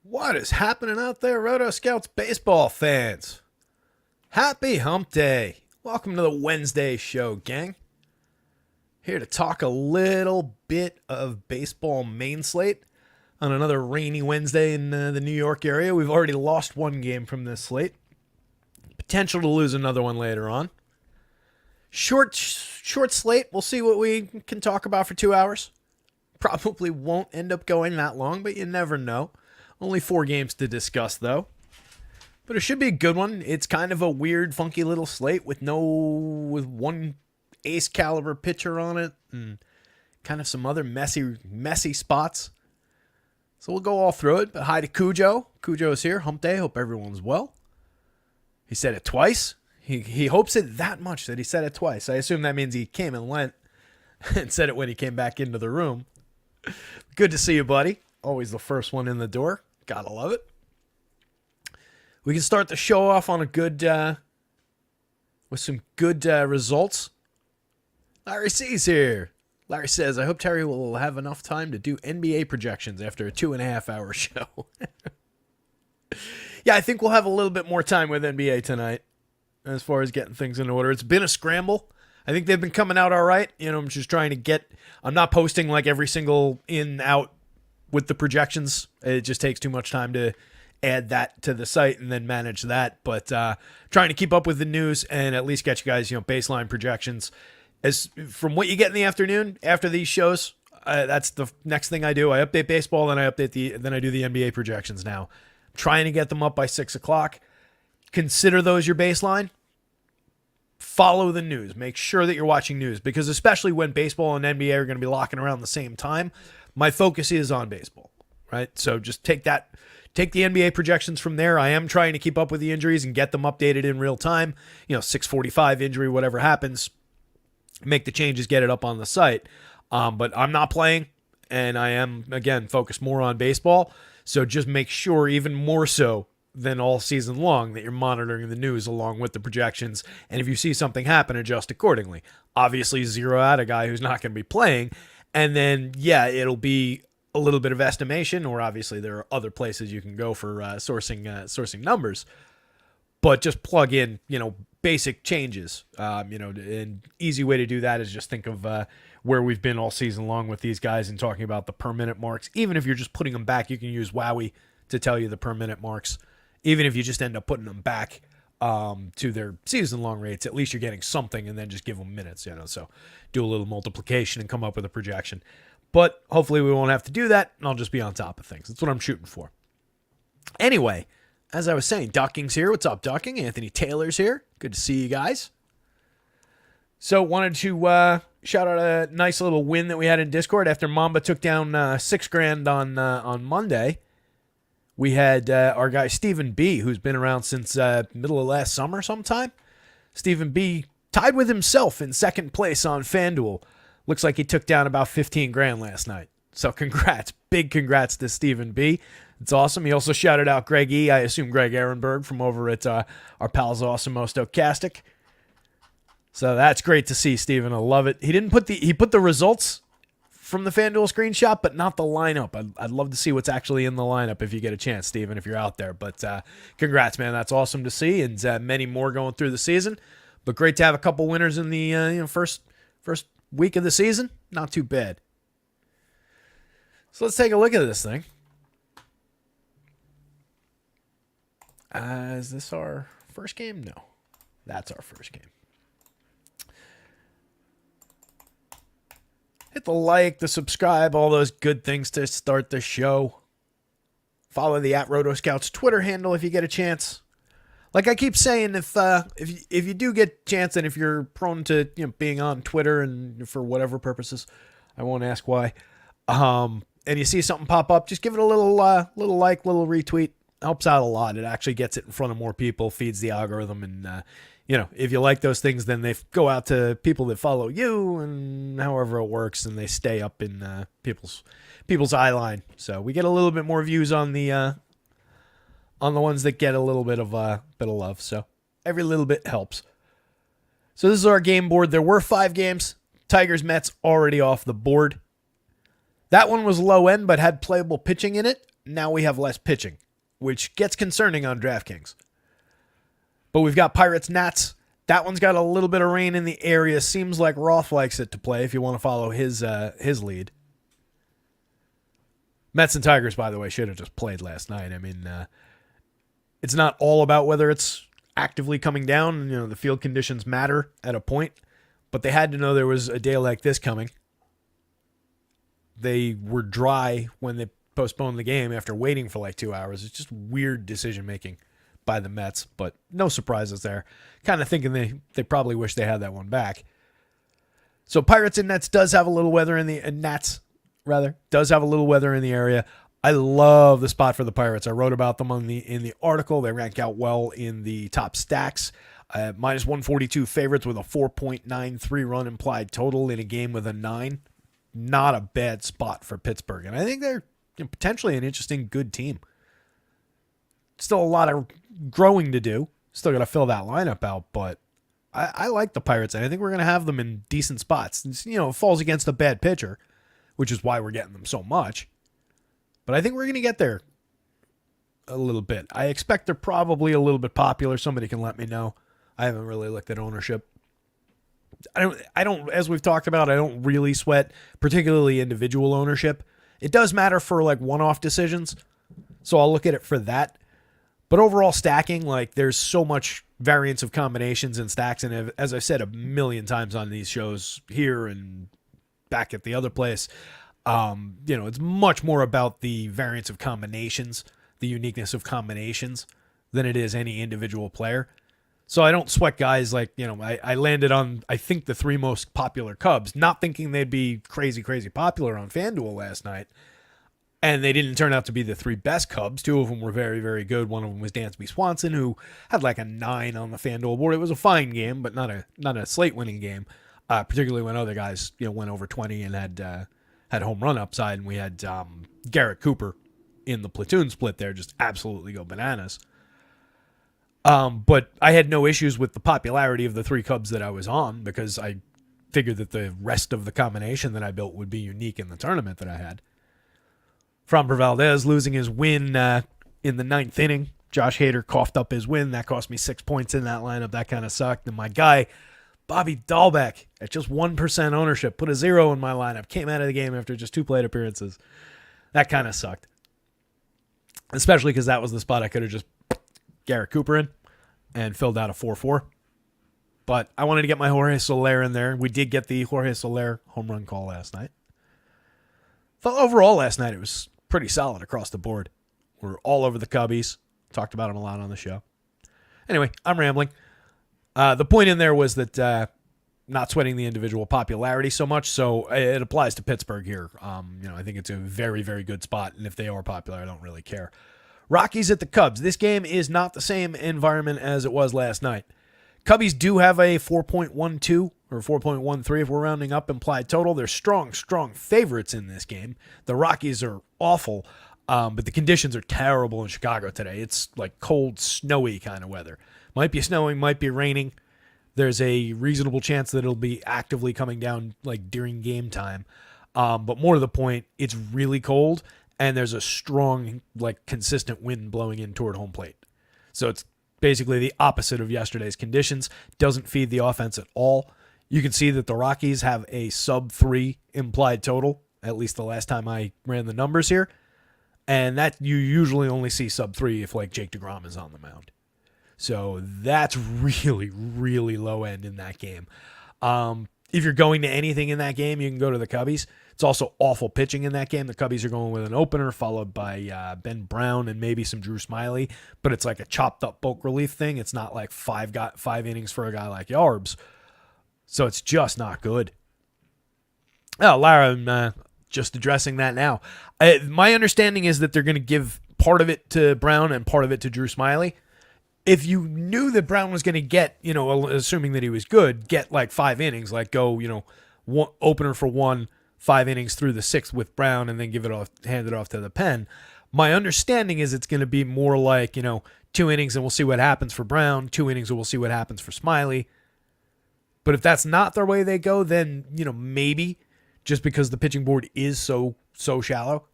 What is happening out there, rotoscouts baseball fans? Happy hump day. Welcome to the Wednesday show, gang. Here to talk a little bit of baseball main slate on another rainy Wednesday in the New York area. We've already lost one game from this slate. Potential to lose another one later on. Short slate. We'll see what we can talk about for 2 hours. Probably won't end up going that long, but you never know. Only 4 games to discuss, though. But it should be a good one. It's kind of a weird, funky little slate with one ace caliber pitcher on it and kind of some other messy spots. So we'll go all through it. But hi to Cujo. Cujo's here. Hump day. Hope everyone's well. He said it twice. He hopes it that much that he said it twice. I assume that means he came and went and said it when he came back into the room. Good to see you, buddy. Always the first one in the door. Gotta love it. We can start the show off on with some good results. Larry C's here. Larry says, I hope Terry will have enough time to do NBA projections after a 2.5 hour show. Yeah, I think we'll have a little bit more time with NBA tonight as far as getting things in order. It's been a scramble. I think they've been coming out all right. I'm just trying to I'm not posting like every single in, out with the projections. It just takes too much time to add that to the site and then manage that. But trying to keep up with the news and at least get you guys, baseline projections. As from what you get in the afternoon after these shows, that's the next thing I do. I update baseball, then I do the NBA projections now. Trying to get them up by 6 o'clock. Consider those your baseline. Follow the news. Make sure that you're watching news because especially when baseball and NBA are going to be locking around the same time, my focus is on baseball, right? So just take the NBA projections from there. I am trying to keep up with the injuries and get them updated in real time. 6:45 injury, whatever happens, make the changes, get it up on the site. But I'm not playing, and I am, again, focused more on baseball. So just make sure, even more so than all season long, that you're monitoring the news along with the projections. And if you see something happen, adjust accordingly. Obviously, zero out a guy who's not going to be playing. And then, yeah, it'll be a little bit of estimation, or obviously there are other places you can go for sourcing numbers. But just plug in, basic changes. An easy way to do that is just think of where we've been all season long with these guys and talking about the per minute marks. Even if you're just putting them back, you can use Wowie to tell you the per minute marks. Even if you just end up putting them back to their season long rates, at least you're getting something and then just give them minutes, So do a little multiplication and come up with a projection. But hopefully we won't have to do that and I'll just be on top of things. That's what I'm shooting for. Anyway, as I was saying, Ducking's here. What's up, Ducking? Anthony Taylor's here. Good to see you guys. So wanted to shout out a nice little win that we had in Discord after Mamba took down $6,000 on Monday. We had our guy Stephen B, who's been around since middle of last summer sometime. Stephen B tied with himself in second place on FanDuel. Looks like he took down about $15,000 last night. So congrats. Big congrats to Stephen B. It's awesome. He also shouted out Greg E. I assume Greg Ehrenberg from over at our pals Awesome Stokastic. So that's great to see, Stephen. I love it. He put the results from the FanDuel screenshot, but not the lineup. I'd love to see what's actually in the lineup if you get a chance, Steven, if you're out there. But congrats, man. That's awesome to see, and many more going through the season. But great to have a couple winners in the first week of the season. Not too bad. So let's take a look at this thing. Is this our first game? No. That's our first game. Hit the like, the subscribe, all those good things to start the show. Follow the @rotoscouts Twitter handle if you get a chance. Like I keep saying, if you do get a chance and if you're prone to being on Twitter and for whatever purposes, I won't ask why, and you see something pop up, just give it a little like, little retweet. Helps out a lot. It actually gets it in front of more people, feeds the algorithm, and if you like those things, then they go out to people that follow you, and however it works, and they stay up in people's eye line. So we get a little bit more views on the ones that get a little bit of love. So every little bit helps. So this is our game board. There were 5 games. Tigers Mets already off the board. That one was low end, but had playable pitching in it. Now we have less pitching, which gets concerning on DraftKings. But we've got Pirates Nats. That one's got a little bit of rain in the area. Seems like Roth likes it to play if you want to follow his lead. Mets and Tigers, by the way, should have just played last night. I mean, it's not all about whether it's actively coming down. You know, the field conditions matter at a point, but they had to know there was a day like this coming. They were dry when they postponed the game after waiting for like 2 hours. It's just weird decision making by the Mets, but no surprises there. Kind of thinking they probably wish they had that one back. So Pirates and Nets does have a little weather in the Nats rather does have a little weather in the area. I love the spot for the Pirates. I wrote about them in the article. They rank out well in the top stacks. Minus 142 favorites with a 4.93 run implied total in a game with a 9. Not a bad spot for Pittsburgh. And I think they're potentially an interesting, good team. Still a lot of growing to do. Still got to fill that lineup out, but I like the Pirates, and I think we're going to have them in decent spots. It's, it falls against a bad pitcher, which is why we're getting them so much. But I think we're going to get there a little bit. I expect they're probably a little bit popular. Somebody can let me know. I haven't really looked at ownership. I don't, as we've talked about, I don't really sweat particularly individual ownership. It does matter for like one-off decisions, so I'll look at it for that. But overall stacking, like there's so much variance of combinations and stacks, and as I've said a million times on these shows here and back at the other place, it's much more about the variance of combinations, the uniqueness of combinations, than it is any individual player. So I don't sweat guys like, I landed on, I think, the 3 most popular Cubs, not thinking they'd be crazy, crazy popular on FanDuel last night. And they didn't turn out to be the 3 best Cubs. 2 of them were very, very good. One of them was Dansby Swanson, who had like a 9 on the FanDuel board. It was a fine game, but not a slate winning game, particularly when other guys, went over 20 and had home run upside. And we had Garrett Cooper in the platoon split there just absolutely go bananas. But I had no issues with the popularity of the 3 Cubs that I was on because I figured that the rest of the combination that I built would be unique in the tournament that I had. Framber Valdez losing his win in the 9th inning. Josh Hader coughed up his win. That cost me 6 points in that lineup. That kind of sucked. And my guy, Bobby Dahlbeck, at just 1% ownership, put a 0 in my lineup. Came out of the game after just 2 plate appearances. That kind of sucked. Especially because that was the spot I could have just Garrett Cooper in and filled out a 4-4. But I wanted to get my Jorge Soler in there. We did get the Jorge Soler home run call last night. But overall last night it was pretty solid across the board. We're all over the Cubbies. Talked about them a lot on the show. Anyway, I'm rambling. The point in there was that not sweating the individual popularity so much, so it applies to Pittsburgh here. I think it's a very, very good spot, and if they are popular, I don't really care. Rockies at the Cubs. This game is not the same environment as it was last night. Cubbies do have a 4.12 or 4.13 if we're rounding up implied total. They're strong favorites in this game. The Rockies are awful, but the conditions are terrible in Chicago today. It's like cold, snowy kind of weather. Might be snowing, might be raining. There's a reasonable chance that it'll be actively coming down like during game time. But more to the point, it's really cold, and there's a strong, like consistent wind blowing in toward home plate. So it's basically the opposite of yesterday's conditions. Doesn't feed the offense at all. You can see that the Rockies have a sub-3 implied total, at least the last time I ran the numbers here. And that you usually only see sub-3 if like Jake DeGrom is on the mound. So that's really, really low end in that game. If you're going to anything in that game, you can go to the Cubbies. It's also awful pitching in that game. The Cubbies are going with an opener followed by Ben Brown and maybe some Drew Smyly, but it's like a chopped up bulk relief thing. It's not like 5 innings for a guy like Yarbs. So it's just not good. Oh, Lara, I'm just addressing that now. My understanding is that they're going to give part of it to Brown and part of it to Drew Smyly. If you knew that Brown was going to get, assuming that he was good, get like 5 innings, like go, one opener for 1, 5 innings through the 6th with Brown, and then hand it off to the pen. My understanding is it's going to be more like, 2 innings and we'll see what happens for Brown, 2 innings and we'll see what happens for Smyly. But if that's not the way they go, then, maybe just because the pitching board is so shallow.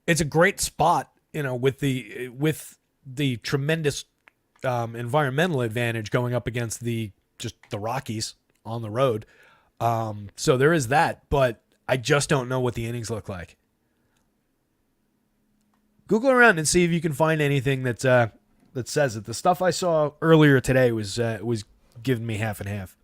it's a great spot, with the tremendous environmental advantage going up against the Rockies on the road. So there is that, but I just don't know what the innings look like. Google around and see if you can find anything that says it. The stuff I saw earlier today was giving me half and half.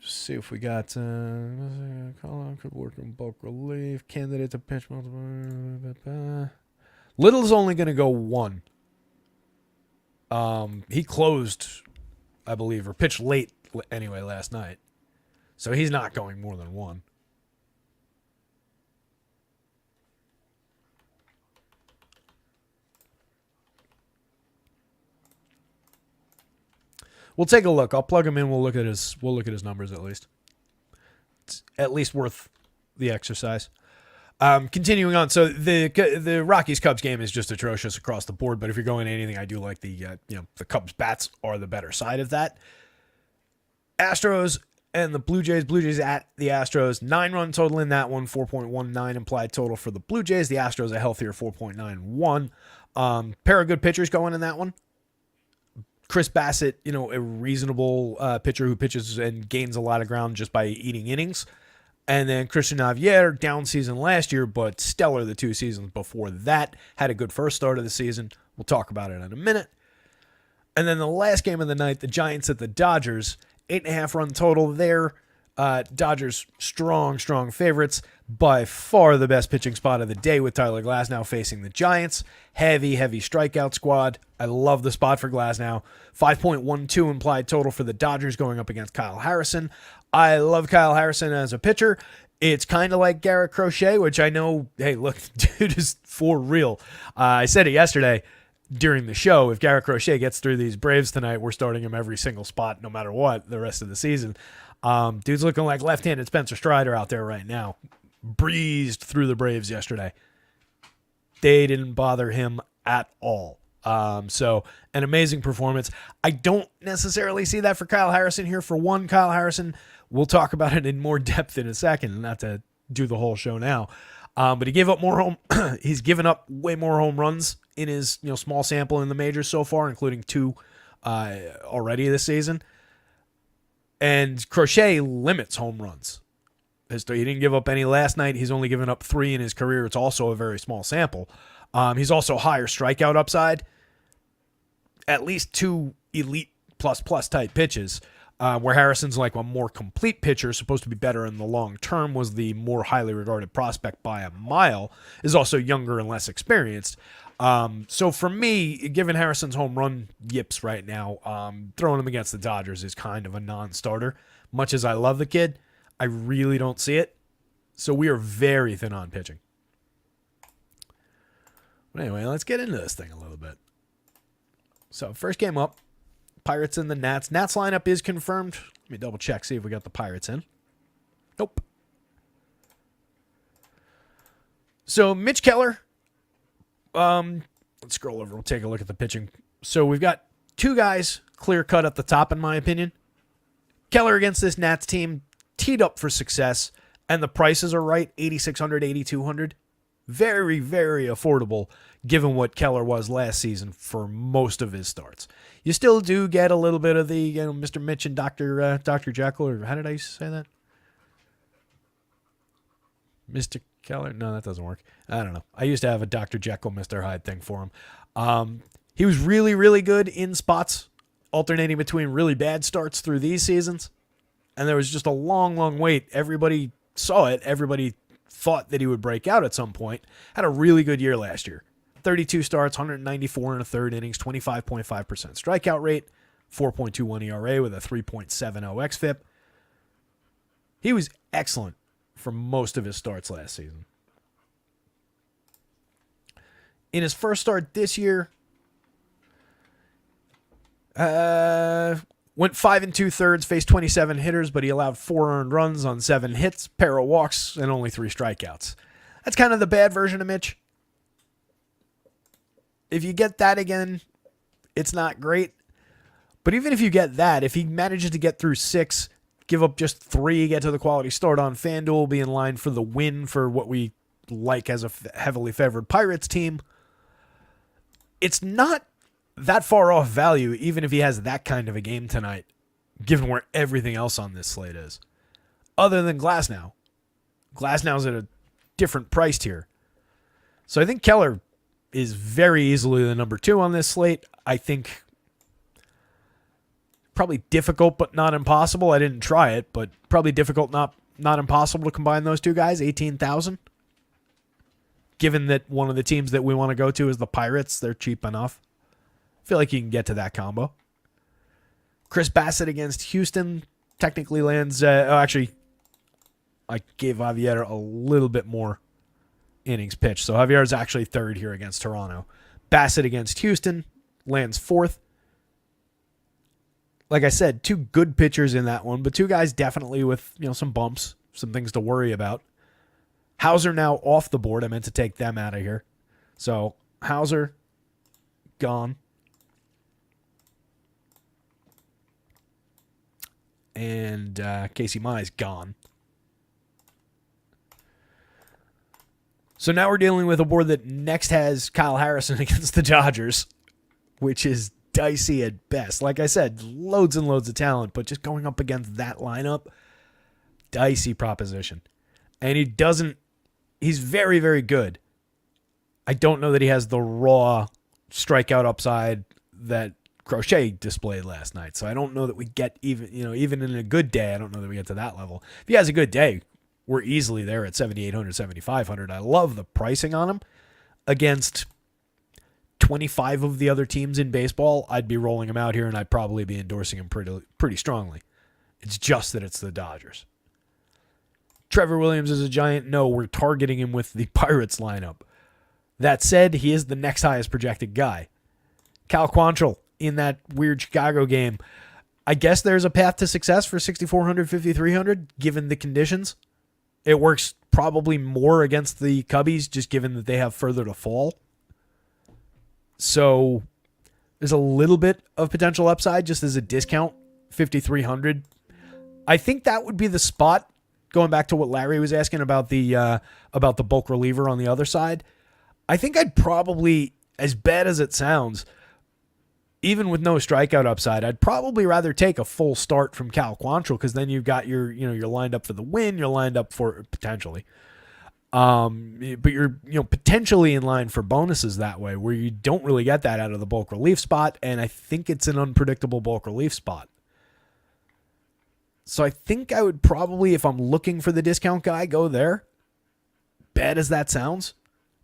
See if we got call could work in bulk relief. Candidate to pitch multiple. Little's only going to go one. He closed, I believe, or pitched late anyway last night, so he's not going more than one. We'll take a look. I'll plug him in. We'll look at his numbers at least. It's at least worth the exercise. Continuing on, so the Rockies Cubs game is just atrocious across the board. But if you're going anything, I do like the Cubs bats are the better side of that. Astros and the Blue Jays. Blue Jays at the Astros. 9-run total in that one. 4.19 implied total for the Blue Jays. The Astros a healthier 4.91. Pair of good pitchers going in that one. Chris Bassett, a reasonable pitcher who pitches and gains a lot of ground just by eating innings. And then Christian Javier, down season last year, but stellar the 2 seasons before that. Had a good first start of the season. We'll talk about it in a minute. And then the last game of the night, the Giants at the Dodgers. 8.5 run total there. Dodgers strong favorites. By far the best pitching spot of the day with Tyler Glasnow facing the Giants. Heavy strikeout squad. I love the spot for Glasnow. 5.12 implied total for the Dodgers going up against Kyle Harrison. I love Kyle Harrison as a pitcher. It's kind of like Garrett Crochet, which I know, hey, look, dude is for real. I said it yesterday during the show. If Garrett Crochet gets through these Braves tonight, we're starting him every single spot, no matter what, the rest of the season. Dude's looking like left-handed Spencer Strider out there right now. Breezed through the Braves yesterday. They didn't bother him at all. So an amazing performance. I don't necessarily see that for Kyle Harrison here. For one, Kyle Harrison, we'll talk about it in more depth in a second, not to do the whole show now. But he gave up more he's given up way more home runs in his small sample in the majors so far, including 2 already this season. And Crochet limits home runs. He didn't give up any last night. He's only given up 3 in his career. It's also a very small sample. He's also higher strikeout upside. At least 2 elite plus type pitches. Where Harrison's like a more complete pitcher, supposed to be better in the long term, was the more highly regarded prospect by a mile, is also younger and less experienced. So for me, given Harrison's home run yips right now, throwing him against the Dodgers is kind of a non-starter. Much as I love the kid, I really don't see it. So we are very thin on pitching. But anyway, let's get into this thing a little bit. So first game up, Pirates and the Nats. Nats lineup is confirmed. Let me double check, see if we got the Pirates in. Nope. So Mitch Keller. Let's scroll over. We'll take a look at the pitching. So we've got 2 guys clear cut at the top, in my opinion. Keller against this Nats team, teed up for success, and the prices are right, 8,600, 8,200. Very, very affordable, given what Keller was last season for most of his starts. You still do get a little bit of the Mr. Mitch and Dr. Jekyll, or how did I used to say that? Mr. Keller? No, that doesn't work. I don't know. I used to have a Dr. Jekyll, Mr. Hyde thing for him. He was really, really good in spots, alternating between really bad starts through these seasons. And there was just a long wait. Everybody saw it. Everybody thought that he would break out at some point. Had a really good year last year. 32 starts, 194 in a third innings, 25.5% strikeout rate, 4.21 ERA with a 3.70 xFIP. He was excellent for most of his starts last season. In his first start this year, went 5 2/3, faced 27 hitters, but he allowed 4 earned runs on 7 hits, pair of walks, and only 3 strikeouts. That's kind of the bad version of Mitch. If you get that again, it's not great. But even if you get that, if he manages to get through 6, give up just 3, get to the quality start on FanDuel, be in line for the win for what we like as a heavily favored Pirates team, it's not that far off value, even if he has that kind of a game tonight, given where everything else on this slate is. Other than Glasnow. Glasnow's at a different price tier. So I think Keller is very easily the number 2 on this slate. I think probably difficult, but not impossible. I didn't try it, but probably difficult, not impossible to combine those two guys. 18,000. Given that one of the teams that we want to go to is the Pirates, they're cheap enough. I feel like you can get to that combo. Chris Bassett against Houston technically lands. Actually, I gave Javier a little bit more innings pitched. So Javier's actually 3rd here against Toronto. Bassett against Houston lands 4th. Like I said, 2 good pitchers in that one, but 2 guys definitely with some bumps, some things to worry about. Hauser now off the board. I meant to take them out of here. So Hauser gone. And Casey Mize gone. So now we're dealing with a board that next has Kyle Harrison against the Dodgers, which is dicey at best. Like I said, loads and loads of talent, but just going up against that lineup, dicey proposition. And he's very, very good. I don't know that he has the raw strikeout upside that Crochet displayed last night. So I don't know that we get even in a good day, I don't know that we get to that level. If he has a good day, we're easily there at 7,800, 7,500. I love the pricing on him. Against 25 of the other teams in baseball, I'd be rolling him out here, and I'd probably be endorsing him pretty strongly. It's just that it's the Dodgers. Trevor Williams is a giant. No, we're targeting him with the Pirates lineup. That said, he is the next highest projected guy. Cal Quantrill in that weird Chicago game. I guess there's a path to success for 6,400, 5,300, given the conditions. It works probably more against the Cubbies, just given that they have further to fall. So there's a little bit of potential upside just as a discount, 5,300. I think that would be the spot, going back to what Larry was asking about the bulk reliever on the other side. I think I'd probably, as bad as it sounds, even with no strikeout upside, I'd probably rather take a full start from Cal Quantrill, because then you've got you're lined up for the win, you're lined up for potentially. But you're potentially in line for bonuses that way, where you don't really get that out of the bulk relief spot, and I think it's an unpredictable bulk relief spot. So I think I would probably, if I'm looking for the discount guy, go there. Bad as that sounds,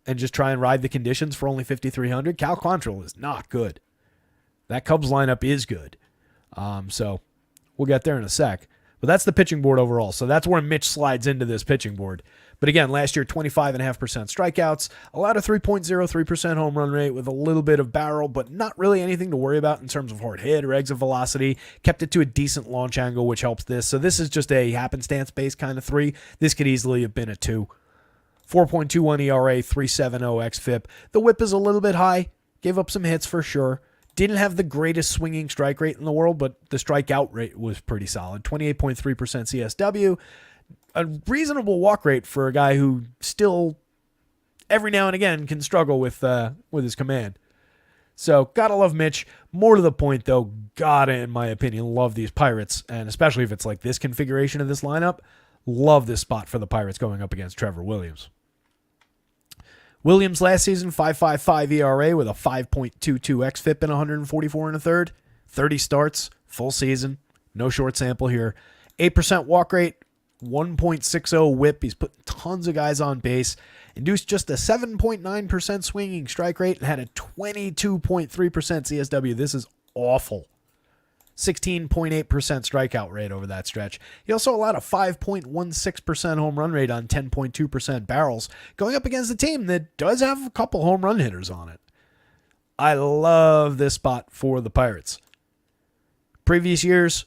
and just try and ride the conditions for only 5,300. Cal Quantrill is not good. That Cubs lineup is good. So we'll get there in a sec. But that's the pitching board overall. So that's where Mitch slides into this pitching board. But again, last year, 25.5% strikeouts, allowed a 3.03% home run rate with a little bit of barrel, but not really anything to worry about in terms of hard hit or exit velocity. Kept it to a decent launch angle, which helps this. So this is just a happenstance-based kind of 3. This could easily have been a 2. 4.21 ERA, 3.70 xFIP. The whip is a little bit high. Gave up some hits for sure. Didn't have the greatest swinging strike rate in the world, but the strikeout rate was pretty solid. 28.3% CSW. A reasonable walk rate for a guy who still, every now and again, can struggle with his command. So, gotta love Mitch. More to the point, though, gotta, in my opinion, love these Pirates, and especially if it's like this configuration of this lineup, love this spot for the Pirates going up against Trevor Williams. Williams last season, 5.55 ERA with a 5.22 xFIP in 144 and a third. 30 starts, full season, no short sample here. 8% walk rate, 1.60 whip. He's put tons of guys on base. Induced just a 7.9% swinging strike rate and had a 22.3% CSW. This is awful. 16.8% strikeout rate over that stretch. He also allowed a 5.16% home run rate on 10.2% barrels, going up against a team that does have a couple home run hitters on it. I love this spot for the Pirates. Previous years,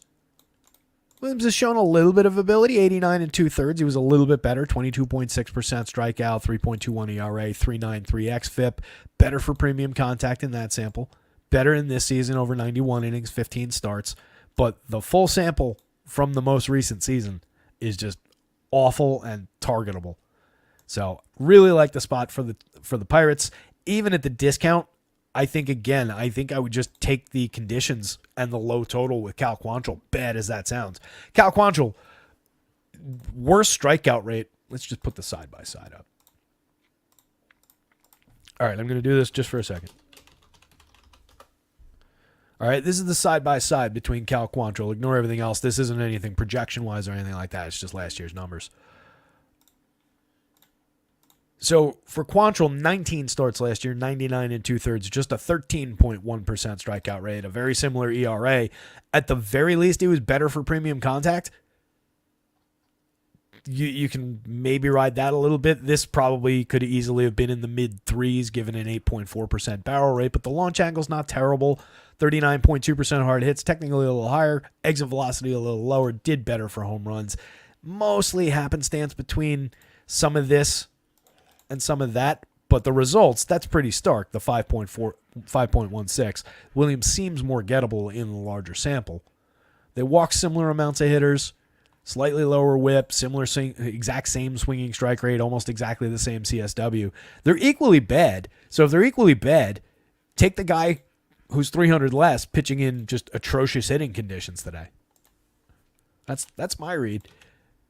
Williams has shown a little bit of ability, 89 and 2/3. He was a little bit better, 22.6% strikeout, 3.21 ERA, 3.93 xFIP. Better for premium contact in that sample. better in this season, over 91 innings, 15 starts. But the full sample from the most recent season is just awful and targetable. So really like the spot for the Pirates. Even at the discount, I think I would just take the conditions and the low total with Cal Quantrill, bad as that sounds. Cal Quantrill, worst strikeout rate. Let's just put the side-by-side up. All right, I'm going to do this just for a second. All right, this is the side-by-side between Cal Quantrill. Ignore everything else. This isn't anything projection-wise or anything like that. It's just last year's numbers. So for Quantrill, 19 starts last year, 99 and 2/3, just a 13.1% strikeout rate, a very similar ERA. At the very least, he was better for premium contact. You can maybe ride that a little bit. This probably could easily have been in the mid-threes, given an 8.4% barrel rate, but the launch angle's not terrible. 39.2% hard hits, technically a little higher. Exit velocity a little lower, did better for home runs. Mostly happenstance between some of this and some of that, but the results, that's pretty stark, the 5.16. Williams seems more gettable in the larger sample. They walk similar amounts of hitters, slightly lower whip, exact same swinging strike rate, almost exactly the same CSW. They're equally bad. So if they're equally bad, take the guy who's 300 less pitching in just atrocious hitting conditions today. That's my read.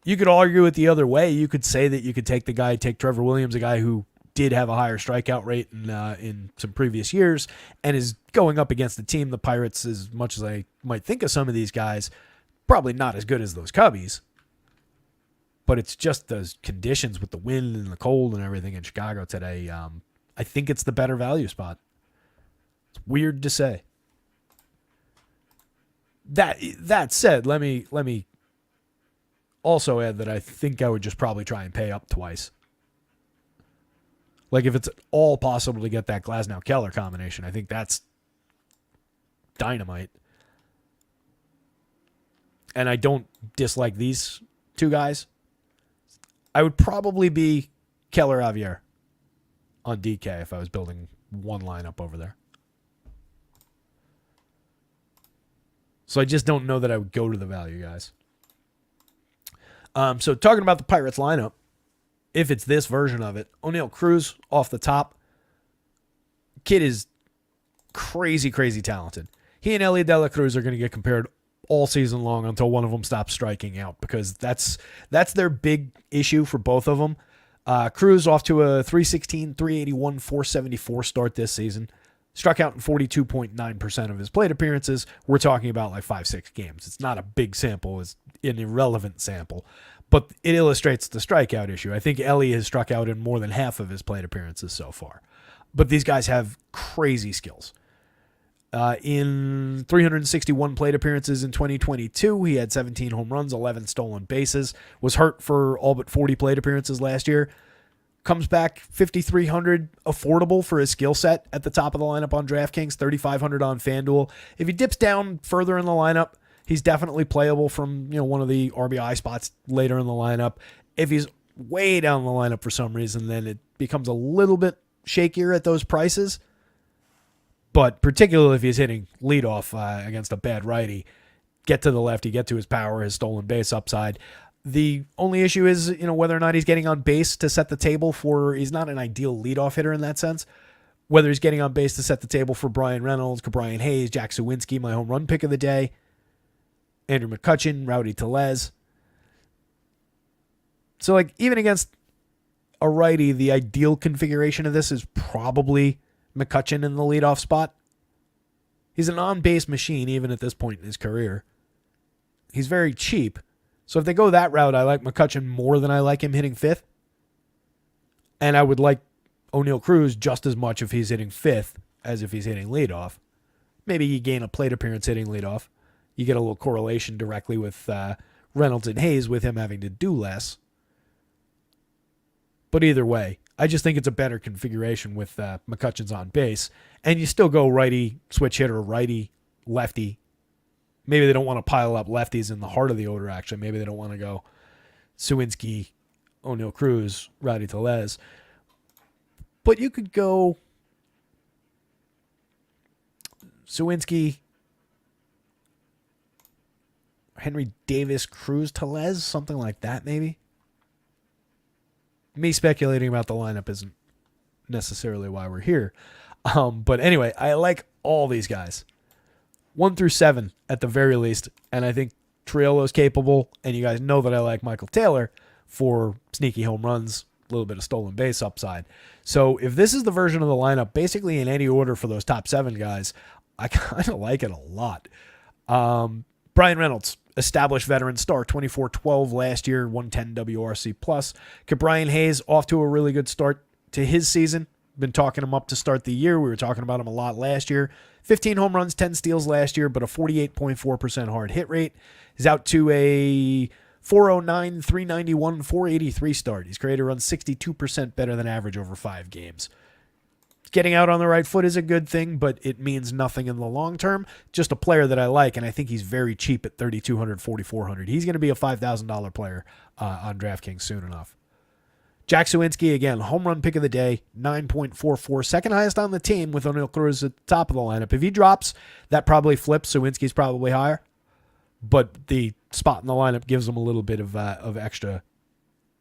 You could argue it the other way. You could say that you could take Trevor Williams, a guy who did have a higher strikeout rate in some previous years and is going up against the team. The Pirates, as much as I might think of some of these guys, probably not as good as those Cubbies. But it's just those conditions with the wind and the cold and everything in Chicago today. I think it's the better value spot. It's weird to say. That said, let me also add that I think I would just probably try and pay up twice. Like if it's all possible to get that Glasnow-Keller combination, I think that's dynamite. And I don't dislike these two guys. I would probably be Keller-Javier on DK if I was building one lineup over there. So I just don't know that I would go to the value guys. So talking about the Pirates lineup, if it's this version of it, O'Neal Cruz off the top. Kid is crazy, crazy talented. He and Ellie De La Cruz are going to get compared all season long until one of them stops striking out, because that's their big issue for both of them. Cruz off to a 316, 381, 474 start this season. Struck out in 42.9% of his plate appearances. We're talking about like 5-6 games. It's not a big sample. It's an irrelevant sample. But it illustrates the strikeout issue. I think Ellie has struck out in more than half of his plate appearances so far. But these guys have crazy skills. In 361 plate appearances in 2022, he had 17 home runs, 11 stolen bases. Was hurt for all but 40 plate appearances last year. Comes back 5,300 affordable for his skill set at the top of the lineup on DraftKings, 3,500 on FanDuel. If he dips down further in the lineup, he's definitely playable from one of the RBI spots later in the lineup. If he's way down the lineup for some reason, then it becomes a little bit shakier at those prices. But particularly if he's hitting leadoff against a bad righty, get to the lefty, get to his power, his stolen base upside. The only issue is, whether or not he's getting on base to set the table for, he's not an ideal leadoff hitter in that sense. Whether he's getting on base to set the table for Brian Reynolds, Brian Hayes, Jack Sawinski, my home run pick of the day, Andrew McCutchen, Rowdy Tellez. So even against a righty, the ideal configuration of this is probably McCutchen in the leadoff spot. He's an on-base machine even at this point in his career. He's very cheap. So if they go that route, I like McCutchen more than I like him hitting fifth. And I would like O'Neal Cruz just as much if he's hitting fifth as if he's hitting leadoff. Maybe you gain a plate appearance hitting leadoff. You get a little correlation directly with Reynolds and Hayes with him having to do less. But either way, I just think it's a better configuration with McCutchen's on base. And you still go righty, switch hitter, righty, lefty. Maybe they don't want to pile up lefties in the heart of the order, actually. Maybe they don't want to go Sawinski, O'Neal Cruz, Rowdy Tellez. But you could go Suwinski, Henry Davis, Cruz, Tellez, something like that maybe. Me speculating about the lineup isn't necessarily why we're here. But anyway, I like all these guys. 1 through 7 at the very least. And I think Triolo's capable. And you guys know that I like Michael Taylor for sneaky home runs, a little bit of stolen base upside. So if this is the version of the lineup, basically in any order for those top 7 guys, I kind of like it a lot. Brian Reynolds, established veteran star, 24-12 last year, 110 WRC+. Brian Hayes off to a really good start to his season. Been talking him up to start the year. We were talking about him a lot last year. 15 home runs, 10 steals last year, but a 48.4% hard hit rate. He's out to a 409, 391, 483 start. He's created runs 62% better than average over 5 games. Getting out on the right foot is a good thing, but it means nothing in the long term. Just a player that I like, and I think he's very cheap at $3,200, $4,400. He's going to be a $5,000 player on DraftKings soon enough. Jack Suwinski, again, home run pick of the day, 9.44, second highest on the team with O'Neal Cruz at the top of the lineup. If he drops, that probably flips. Suwinski's probably higher, but the spot in the lineup gives him a little bit of extra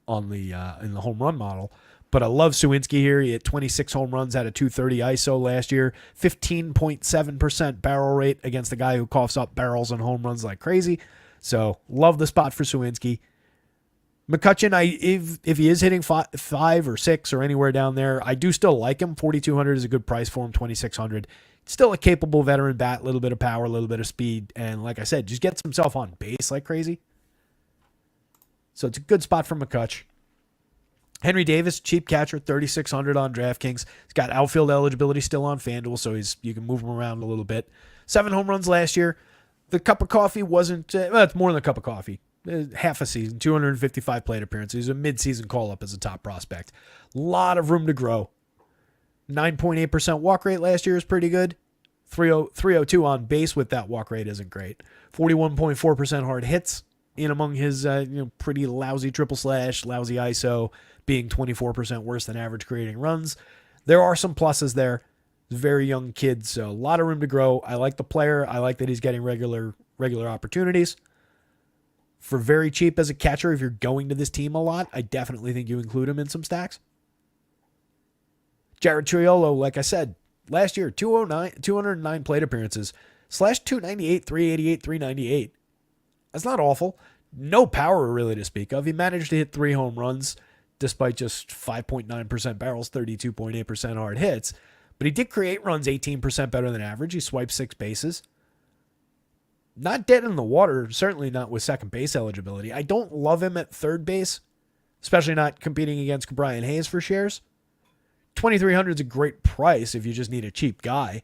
on the in the home run model. But I love Suwinski here. He had 26 home runs, had a 230 ISO last year, 15.7% barrel rate against a guy who coughs up barrels and home runs like crazy. So love the spot for Suwinski. McCutchen, if he is hitting 5 or 6 or anywhere down there, I do still like him. 4,200 is a good price for him, 2,600. Still a capable veteran bat, a little bit of power, a little bit of speed, and like I said, just gets himself on base like crazy. So it's a good spot for McCutch. Henry Davis, cheap catcher, 3,600 on DraftKings. He's got outfield eligibility still on FanDuel, so you can move him around a little bit. 7 home runs last year. The cup of coffee wasn't, it's more than a cup of coffee. Half a season, 255 plate appearances. He's a mid-season call-up as a top prospect. A lot of room to grow. 9.8% walk rate last year is pretty good. 302 on base with that walk rate isn't great. 41.4% hard hits in among his pretty lousy triple slash, lousy ISO, being 24% worse than average creating runs. There are some pluses there. He's a very young kid, so a lot of room to grow. I like the player. I like that he's getting regular opportunities. For very cheap as a catcher, if you're going to this team a lot, I definitely think you include him in some stacks. Jared Triolo, like I said, last year, 209 plate appearances, /298, 388, 398. That's not awful. No power really to speak of. He managed to hit 3 home runs despite just 5.9% barrels, 32.8% hard hits. But he did create runs 18% better than average. He swiped 6 bases. Not dead in the water, certainly not with second base eligibility. I don't love him at third base, especially not competing against Brian Hayes for shares. 2,300 is a great price if you just need a cheap guy.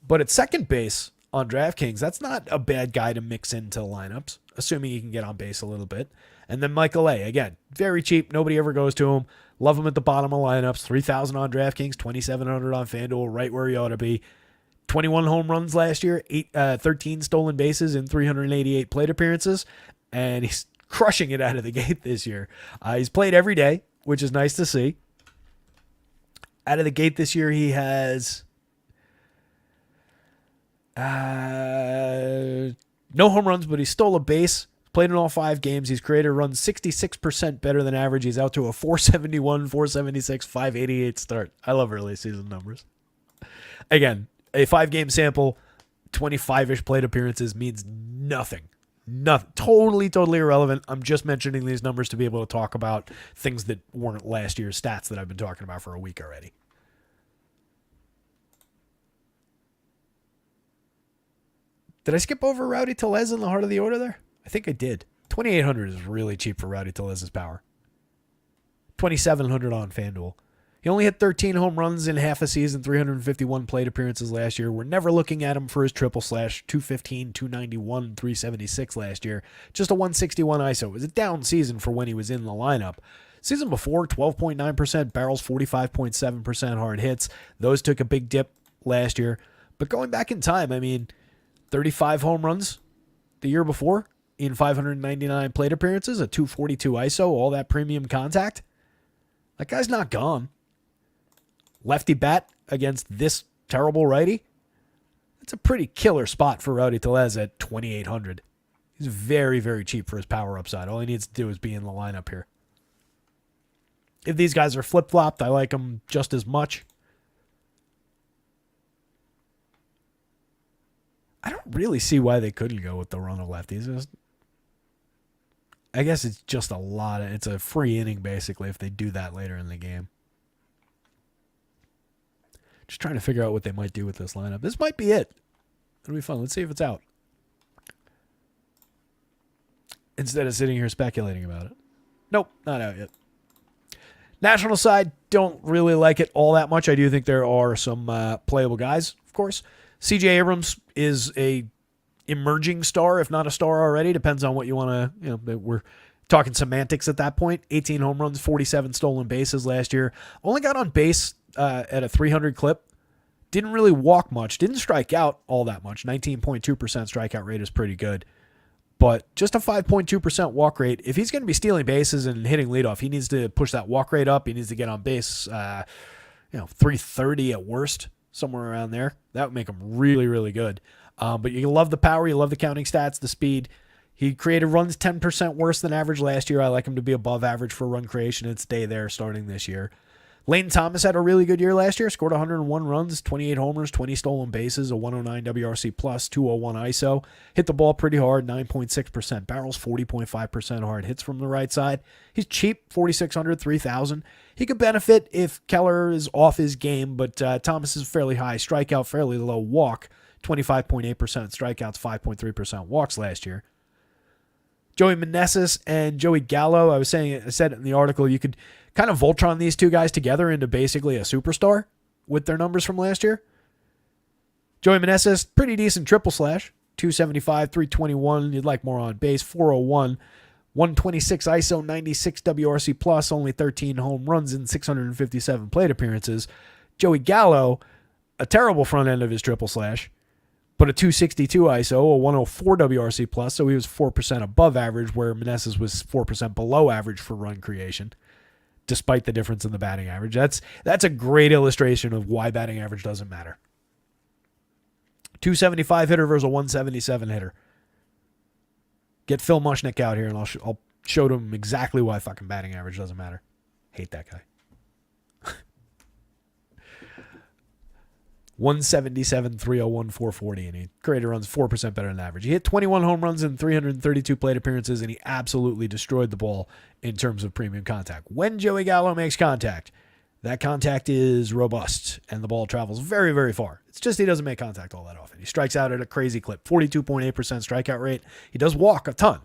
But at second base on DraftKings, that's not a bad guy to mix into lineups, assuming he can get on base a little bit. And then Michael A., again, very cheap. Nobody ever goes to him. Love him at the bottom of lineups. 3,000 on DraftKings, 2,700 on FanDuel, right where he ought to be. 21 home runs last year, 13 stolen bases in 388 plate appearances, and he's crushing it out of the gate this year. He's played every day, which is nice to see. Out of the gate this year, he has no home runs, but he stole a base. Played in all 5 games. He's created runs 66% better than average. He's out to a 471, 476, 588 start. I love early season numbers. Again, a 5-game sample, 25-ish plate appearances means nothing. Nothing. Totally irrelevant. I'm just mentioning these numbers to be able to talk about things that weren't last year's stats that I've been talking about for a week already. Did I skip over Rowdy Tellez in the heart of the order there? I think I did. 2,800 is really cheap for Rowdy Tellez's power. 2,700 on FanDuel. He only hit 13 home runs in half a season, 351 plate appearances last year. We're never looking at him for his triple slash, 215, 291, 376 last year. Just a 161 ISO. It was a down season for when he was in the lineup. Season before, 12.9% barrels, 45.7% hard hits. Those took a big dip last year. But going back in time, 35 home runs the year before in 599 plate appearances, a 242 ISO, all that premium contact. That guy's not gone. Lefty bat against this terrible righty. It's a pretty killer spot for Rowdy Tellez at 2,800. He's very, very cheap for his power upside. All he needs to do is be in the lineup here. If these guys are flip-flopped, I like them just as much. I don't really see why they couldn't go with the run of lefties. I guess it's just it's a free inning, basically, if they do that later in the game. Just trying to figure out what they might do with this lineup. This might be it. It'll be fun. Let's see if it's out. Instead of sitting here speculating about it. Nope, not out yet. National side, don't really like it all that much. I do think there are some playable guys, of course. C.J. Abrams is a emerging star, if not a star already. Depends on what you want to, we're talking semantics at that point. 18 home runs, 47 stolen bases last year. Only got on base at a 300 clip. Didn't really walk much. Didn't strike out all that much. 19.2% strikeout rate is pretty good. But just a 5.2% walk rate. If he's going to be stealing bases and hitting leadoff, he needs to push that walk rate up. He needs to get on base, 330 at worst, somewhere around there. That would make him really, really good. But you love the power. You love the counting stats, the speed. He created runs 10% worse than average last year. I like him to be above average for run creation and stay there starting this year. Layton Thomas had a really good year last year. Scored 101 runs, 28 homers, 20 stolen bases, a 109 WRC plus, 201 ISO. Hit the ball pretty hard, 9.6%. Barrels 40.5% hard. Hits from the right side. He's cheap, 4,600, 3,000. He could benefit if Keller is off his game, but Thomas is fairly high. Strikeout, fairly low walk. 25.8% strikeouts, 5.3% walks last year. Joey Meneses and Joey Gallo, I said it in the article, you could kind of Voltron these two guys together into basically a superstar with their numbers from last year. Joey Meneses, pretty decent triple slash. 275, 321. You'd like more on base. 401, 126 ISO, 96 WRC plus, only 13 home runs in 657 plate appearances. Joey Gallo, a terrible front end of his triple slash, but a 262 ISO, a 104 WRC plus, so he was 4% above average, where Meneses was 4% below average for run creation, despite the difference in the batting average. That's a great illustration of why batting average doesn't matter. 275 hitter versus a 177 hitter. Get Phil Mushnick out here, and I'll show him exactly why fucking batting average doesn't matter. Hate that guy. 177, 301, 440, and he created runs 4% better than average. He hit 21 home runs in 332 plate appearances, and he absolutely destroyed the ball in terms of premium contact. When Joey Gallo makes contact, that contact is robust, and the ball travels very, very far. It's just he doesn't make contact all that often. He strikes out at a crazy clip, 42.8% strikeout rate. He does walk a ton.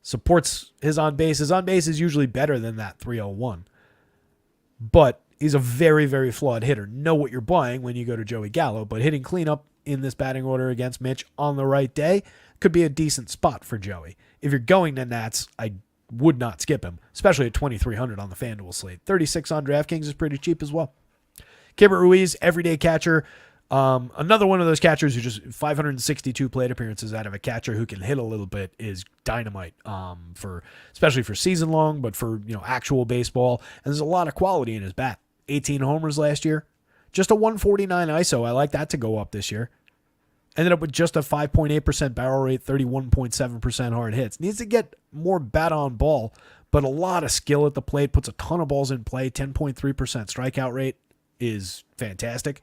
Supports his on base. His on base is usually better than that 301. But he's a very, very flawed hitter. Know what you're buying when you go to Joey Gallo, but hitting cleanup in this batting order against Mitch on the right day could be a decent spot for Joey. If you're going to Nats, I would not skip him, especially at 2,300 on the FanDuel slate. 36 on DraftKings is pretty cheap as well. Keibert Ruiz, everyday catcher. Another one of those catchers who just 562 plate appearances out of a catcher who can hit a little bit is dynamite, especially for season long, but for actual baseball. And there's a lot of quality in his bat. 18 homers last year. Just a 149 ISO. I like that to go up this year. Ended up with just a 5.8% barrel rate, 31.7% hard hits. Needs to get more bat on ball, but a lot of skill at the plate. Puts a ton of balls in play. 10.3% strikeout rate is fantastic.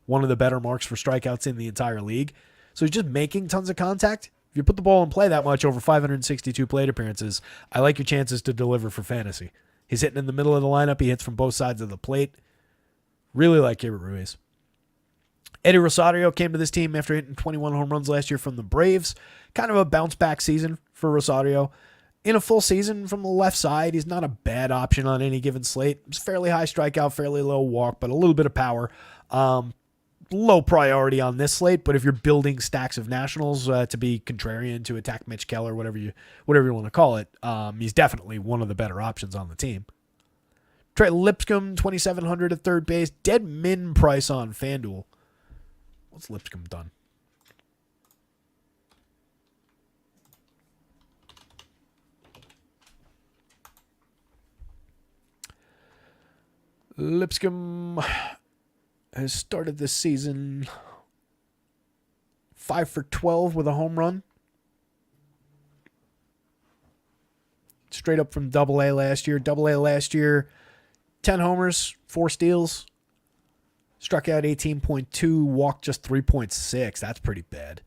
One of the better marks for strikeouts in the entire league. So he's just making tons of contact. If you put the ball in play that much over 562 plate appearances, I like your chances to deliver for fantasy. He's hitting in the middle of the lineup. He hits from both sides of the plate. Really like Keibert Ruiz. Eddie Rosario came to this team after hitting 21 home runs last year from the Braves. Kind of a bounce-back season for Rosario. In a full season from the left side, he's not a bad option on any given slate. It's fairly high strikeout, fairly low walk, but a little bit of power. Low priority on this slate, but if you're building stacks of Nationals to be contrarian, to attack Mitch Keller, whatever you want to call it, he's definitely one of the better options on the team. Trey Lipscomb, 2,700 at third base. Dead min price on FanDuel. What's Lipscomb done? Lipscomb has started this season 5 for 12 with a home run. Straight up from Double-A last year. Double-A last year, 10 homers, 4 steals. Struck out 18.2, walked just 3.6. That's pretty bad.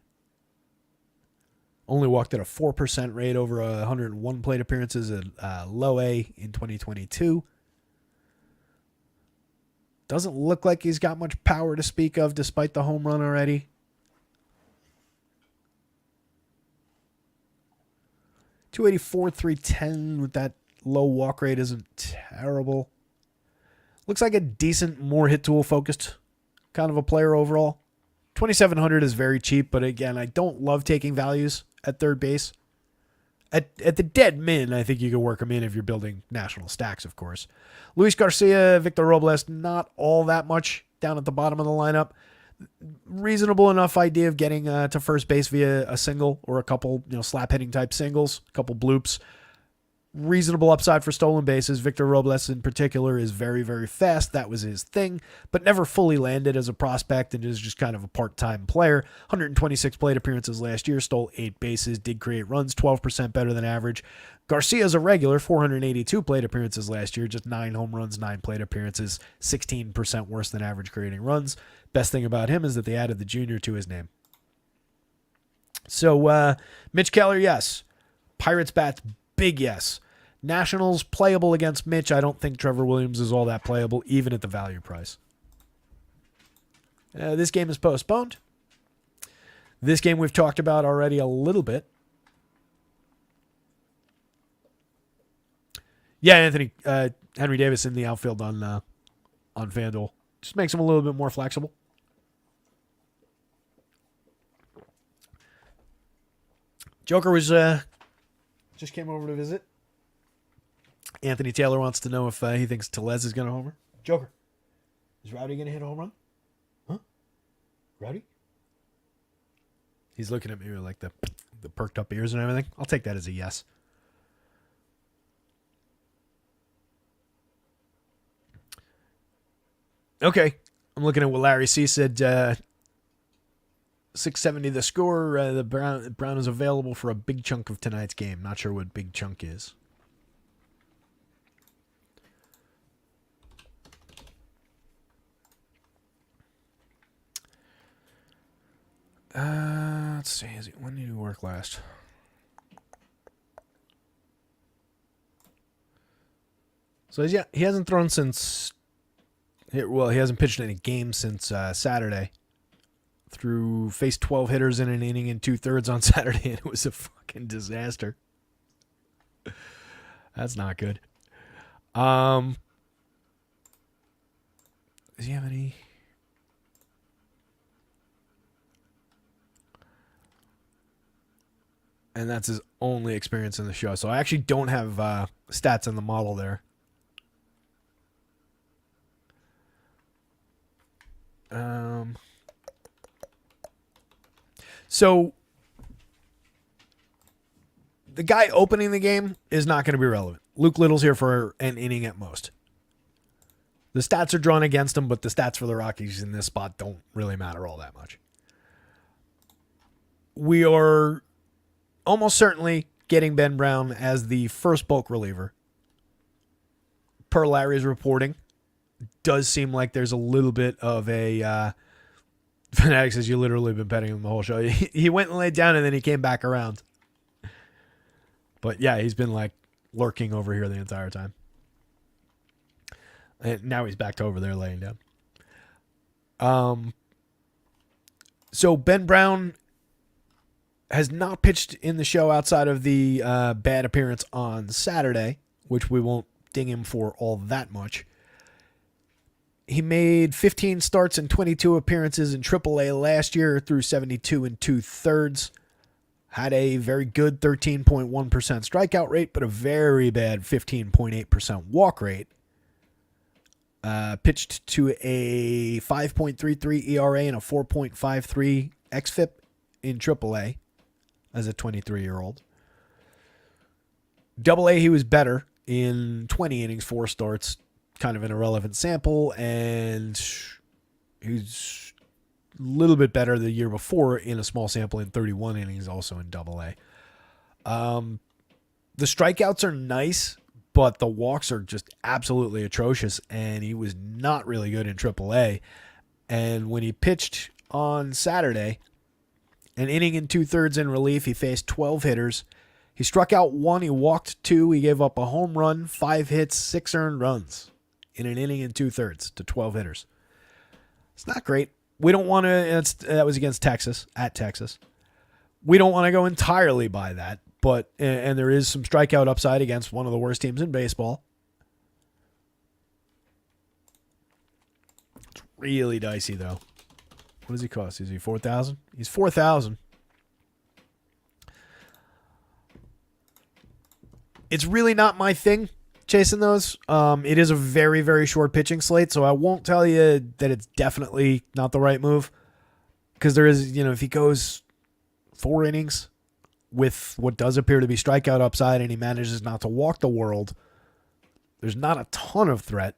Only walked at a 4% rate over 101 plate appearances at low A in 2022. Doesn't look like he's got much power to speak of despite the home run already. .284, .310 with that low walk rate isn't terrible. Looks like a decent, more hit tool focused kind of a player overall. 2,700 is very cheap, but again, I don't love taking values at third base. At the dead min, I think you can work them in if you're building national stacks, of course. Luis Garcia, Victor Robles, not all that much down at the bottom of the lineup. Reasonable enough idea of getting to first base via a single or a couple, slap hitting type singles, a couple bloops. Reasonable upside for stolen bases. Victor Robles in particular is very, very fast. That was his thing, but never fully landed as a prospect and is just kind of a part-time player. 126 plate appearances last year, stole 8 bases, did create runs, 12% better than average. Garcia's a regular, 482 plate appearances last year, just 9 home runs, 9 plate appearances, 16% worse than average creating runs. Best thing about him is that they added the junior to his name. So, Mitch Keller, yes. Pirates bats, big yes. Nationals playable against Mitch. I don't think Trevor Williams is all that playable, even at the value price. This game is postponed. This game we've talked about already a little bit. Yeah, Anthony, Henry Davis in the outfield on FanDuel. Just makes him a little bit more flexible. Joker was just came over to visit. Anthony Taylor wants to know if he thinks Tellez is going to homer. Joker, is Rowdy going to hit a home run? Huh? Rowdy? He's looking at me with like the perked up ears and everything. I'll take that as a yes. Okay. I'm looking at what Larry C said. 670 the score. The Brown is available for a big chunk of tonight's game. Not sure what big chunk is. Let's see. When did he work last? So he hasn't thrown since. Well, he hasn't pitched any games since Saturday. Faced 12 hitters in an inning and 2/3 on Saturday, and it was a fucking disaster. That's not good. Does he have any? And that's his only experience in the show. So I actually don't have stats in the model there. So the guy opening the game is not going to be relevant. Luke Little's here for an inning at most. The stats are drawn against him, but the stats for the Rockies in this spot don't really matter all that much. We are almost certainly getting Ben Brown as the first bulk reliever. Per Larry's reporting, does seem like there's a little bit of a... Fanatic says you literally been petting him the whole show. He went and laid down and then he came back around. But yeah, he's been like lurking over here the entire time. And now he's back to over there laying down. So Ben Brown has not pitched in the show outside of the bad appearance on Saturday, which we won't ding him for all that much. He made 15 starts and 22 appearances in AAA last year through 72 2/3. Had a very good 13.1% strikeout rate, but a very bad 15.8% walk rate. Pitched to a 5.33 ERA and a 4.53 xFIP in AAA as a 23-year-old. AA, he was better in 20 innings, 4 starts, kind of an irrelevant sample, and he's little bit better the year before in a small sample in 31 innings, also in Double-A. The strikeouts are nice, but the walks are just absolutely atrocious, and he was not really good in Triple-A. And when he pitched on Saturday, an inning and 2/3 in relief, he faced 12 hitters. He struck out 1, he walked 2, he gave up a home run, 5 hits, 6 earned runs in an inning and 2/3 to 12 hitters. It's not great. We don't want to, that was against Texas, at Texas. We don't want to go entirely by that, but, and there is some strikeout upside against one of the worst teams in baseball. It's really dicey, though. What does he cost? Is he 4,000? He's 4,000. It's really not my thing chasing those. It is a very, very short pitching slate, so I won't tell you that it's definitely not the right move. Because there is, if he goes 4 innings with what does appear to be strikeout upside and he manages not to walk the world, there's not a ton of threat.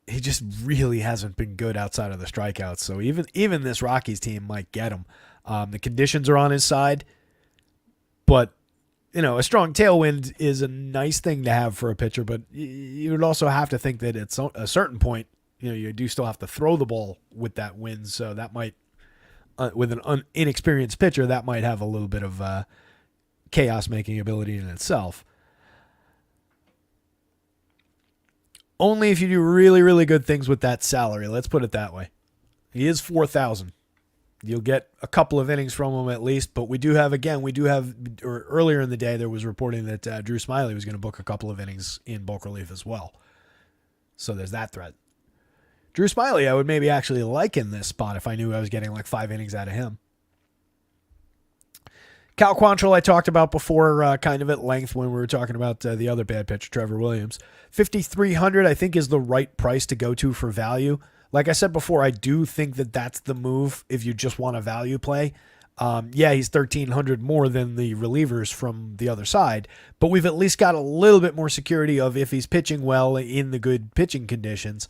He just really hasn't been good outside of the strikeouts. So even this Rockies team might get him. The conditions are on his side, but a strong tailwind is a nice thing to have for a pitcher, but you would also have to think that at a certain point, you do still have to throw the ball with that wind. So that might, with an inexperienced pitcher, that might have a little bit of chaos-making ability in itself. Only if you do really, really good things with that salary. Let's put it that way. He is 4,000. You'll get a couple of innings from him at least, but we do have, or earlier in the day, there was reporting that Drew Smyly was going to book a couple of innings in bulk relief as well. So there's that threat. Drew Smyly, I would maybe actually like in this spot if I knew I was getting like 5 innings out of him. Cal Quantrill I talked about before kind of at length when we were talking about the other bad pitcher, Trevor Williams. 5,300 I think is the right price to go to for value. Like I said before, I do think that that's the move if you just want a value play. He's 1,300 more than the relievers from the other side, but we've at least got a little bit more security of if he's pitching well in the good pitching conditions,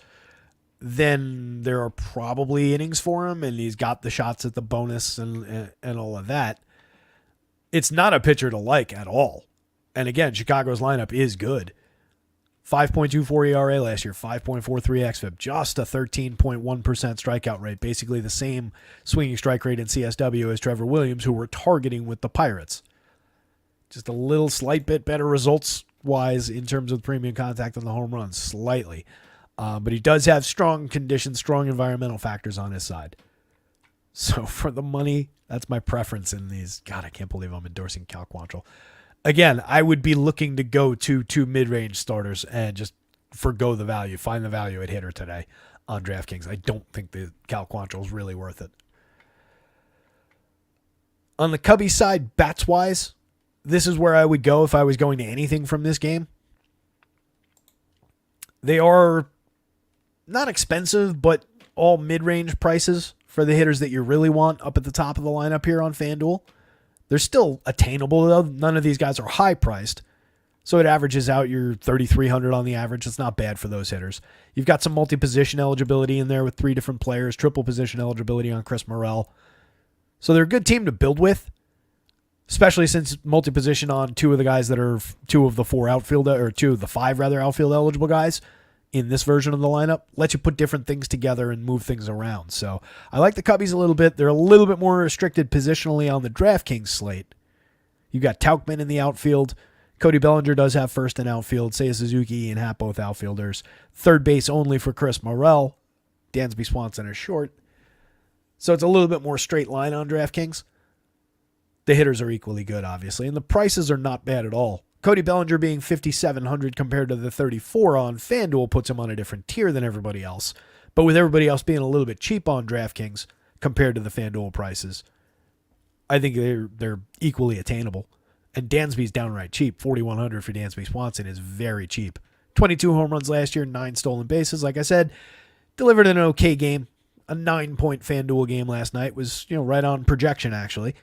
then there are probably innings for him, and he's got the shots at the bonus and all of that. It's not a pitcher to like at all. And again, Chicago's lineup is good. 5.24 ERA last year, 5.43 xFIP, just a 13.1% strikeout rate, basically the same swinging strike rate in CSW as Trevor Williams, who we're targeting with the Pirates. Just a little slight bit better results-wise in terms of premium contact on the home runs, slightly. But he does have strong conditions, strong environmental factors on his side. So for the money, that's my preference in these. God, I can't believe I'm endorsing Cal Quantrill. Again, I would be looking to go to 2 mid-range starters and just forgo the value, find the value at hitter today on DraftKings. I don't think the Cal Quantrill is really worth it. On the Cubbies side, bats-wise, this is where I would go if I was going to anything from this game. They are not expensive, but all mid-range prices for the hitters that you really want up at the top of the lineup here on FanDuel. They're still attainable, though. None of these guys are high-priced, so it averages out your 3,300 on the average. It's not bad for those hitters. You've got some multi-position eligibility in there with 3 different players, triple position eligibility on Chris Morel. So they're a good team to build with, especially since multi-position on 2 of the guys that are 2 of the 4 outfield, or 2 of the 5 rather outfield eligible guys in this version of the lineup lets you put different things together and move things around. So I like the Cubbies a little bit. They're a little bit more restricted positionally on the DraftKings slate. You've got Tauchman in the outfield. Cody Bellinger does have first in outfield. Seiya Suzuki and Happ both outfielders. Third base only for Chris Morel. Dansby Swanson is short. So it's a little bit more straight line on DraftKings. The hitters are equally good, obviously, and the prices are not bad at all. Cody Bellinger being 5,700 compared to the 34 on FanDuel puts him on a different tier than everybody else. But with everybody else being a little bit cheap on DraftKings compared to the FanDuel prices, I think they're equally attainable. And Dansby's downright cheap. 4,100 for Dansby Swanson is very cheap. 22 home runs last year, 9 stolen bases. Like I said, delivered an okay game. A 9-point FanDuel game last night was, right on projection actually,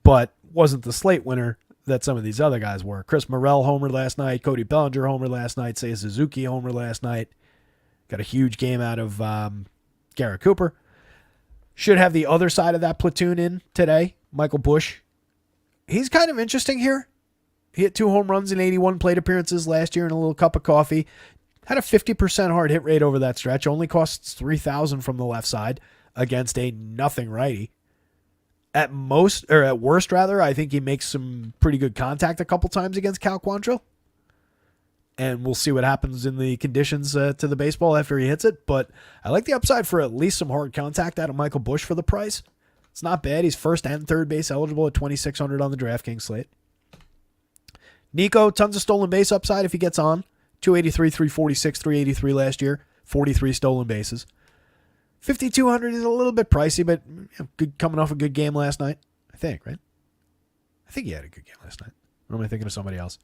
but wasn't the slate winner that some of these other guys were. Chris Morel homered last night. Cody Bellinger homered last night. Seiya Suzuki homered last night. Got a huge game out of Garrett Cooper. Should have the other side of that platoon in today. Michael Busch. He's kind of interesting here. He hit 2 home runs in 81 plate appearances last year in a little cup of coffee. Had a 50% hard hit rate over that stretch. Only costs $3,000 from the left side against a nothing righty. At worst, I think he makes some pretty good contact a couple times against Cal Quantrill. And we'll see what happens in the conditions to the baseball after he hits it. But I like the upside for at least some hard contact out of Michael Busch for the price. It's not bad. He's first and third base eligible at 2,600 on the DraftKings slate. Nico, tons of stolen base upside if he gets on. 283, 346, 383 last year. 43 stolen bases. 5,200 is a little bit pricey, but good, coming off a good game last night. I think, right? I think he had a good game last night. Or am I thinking of somebody else?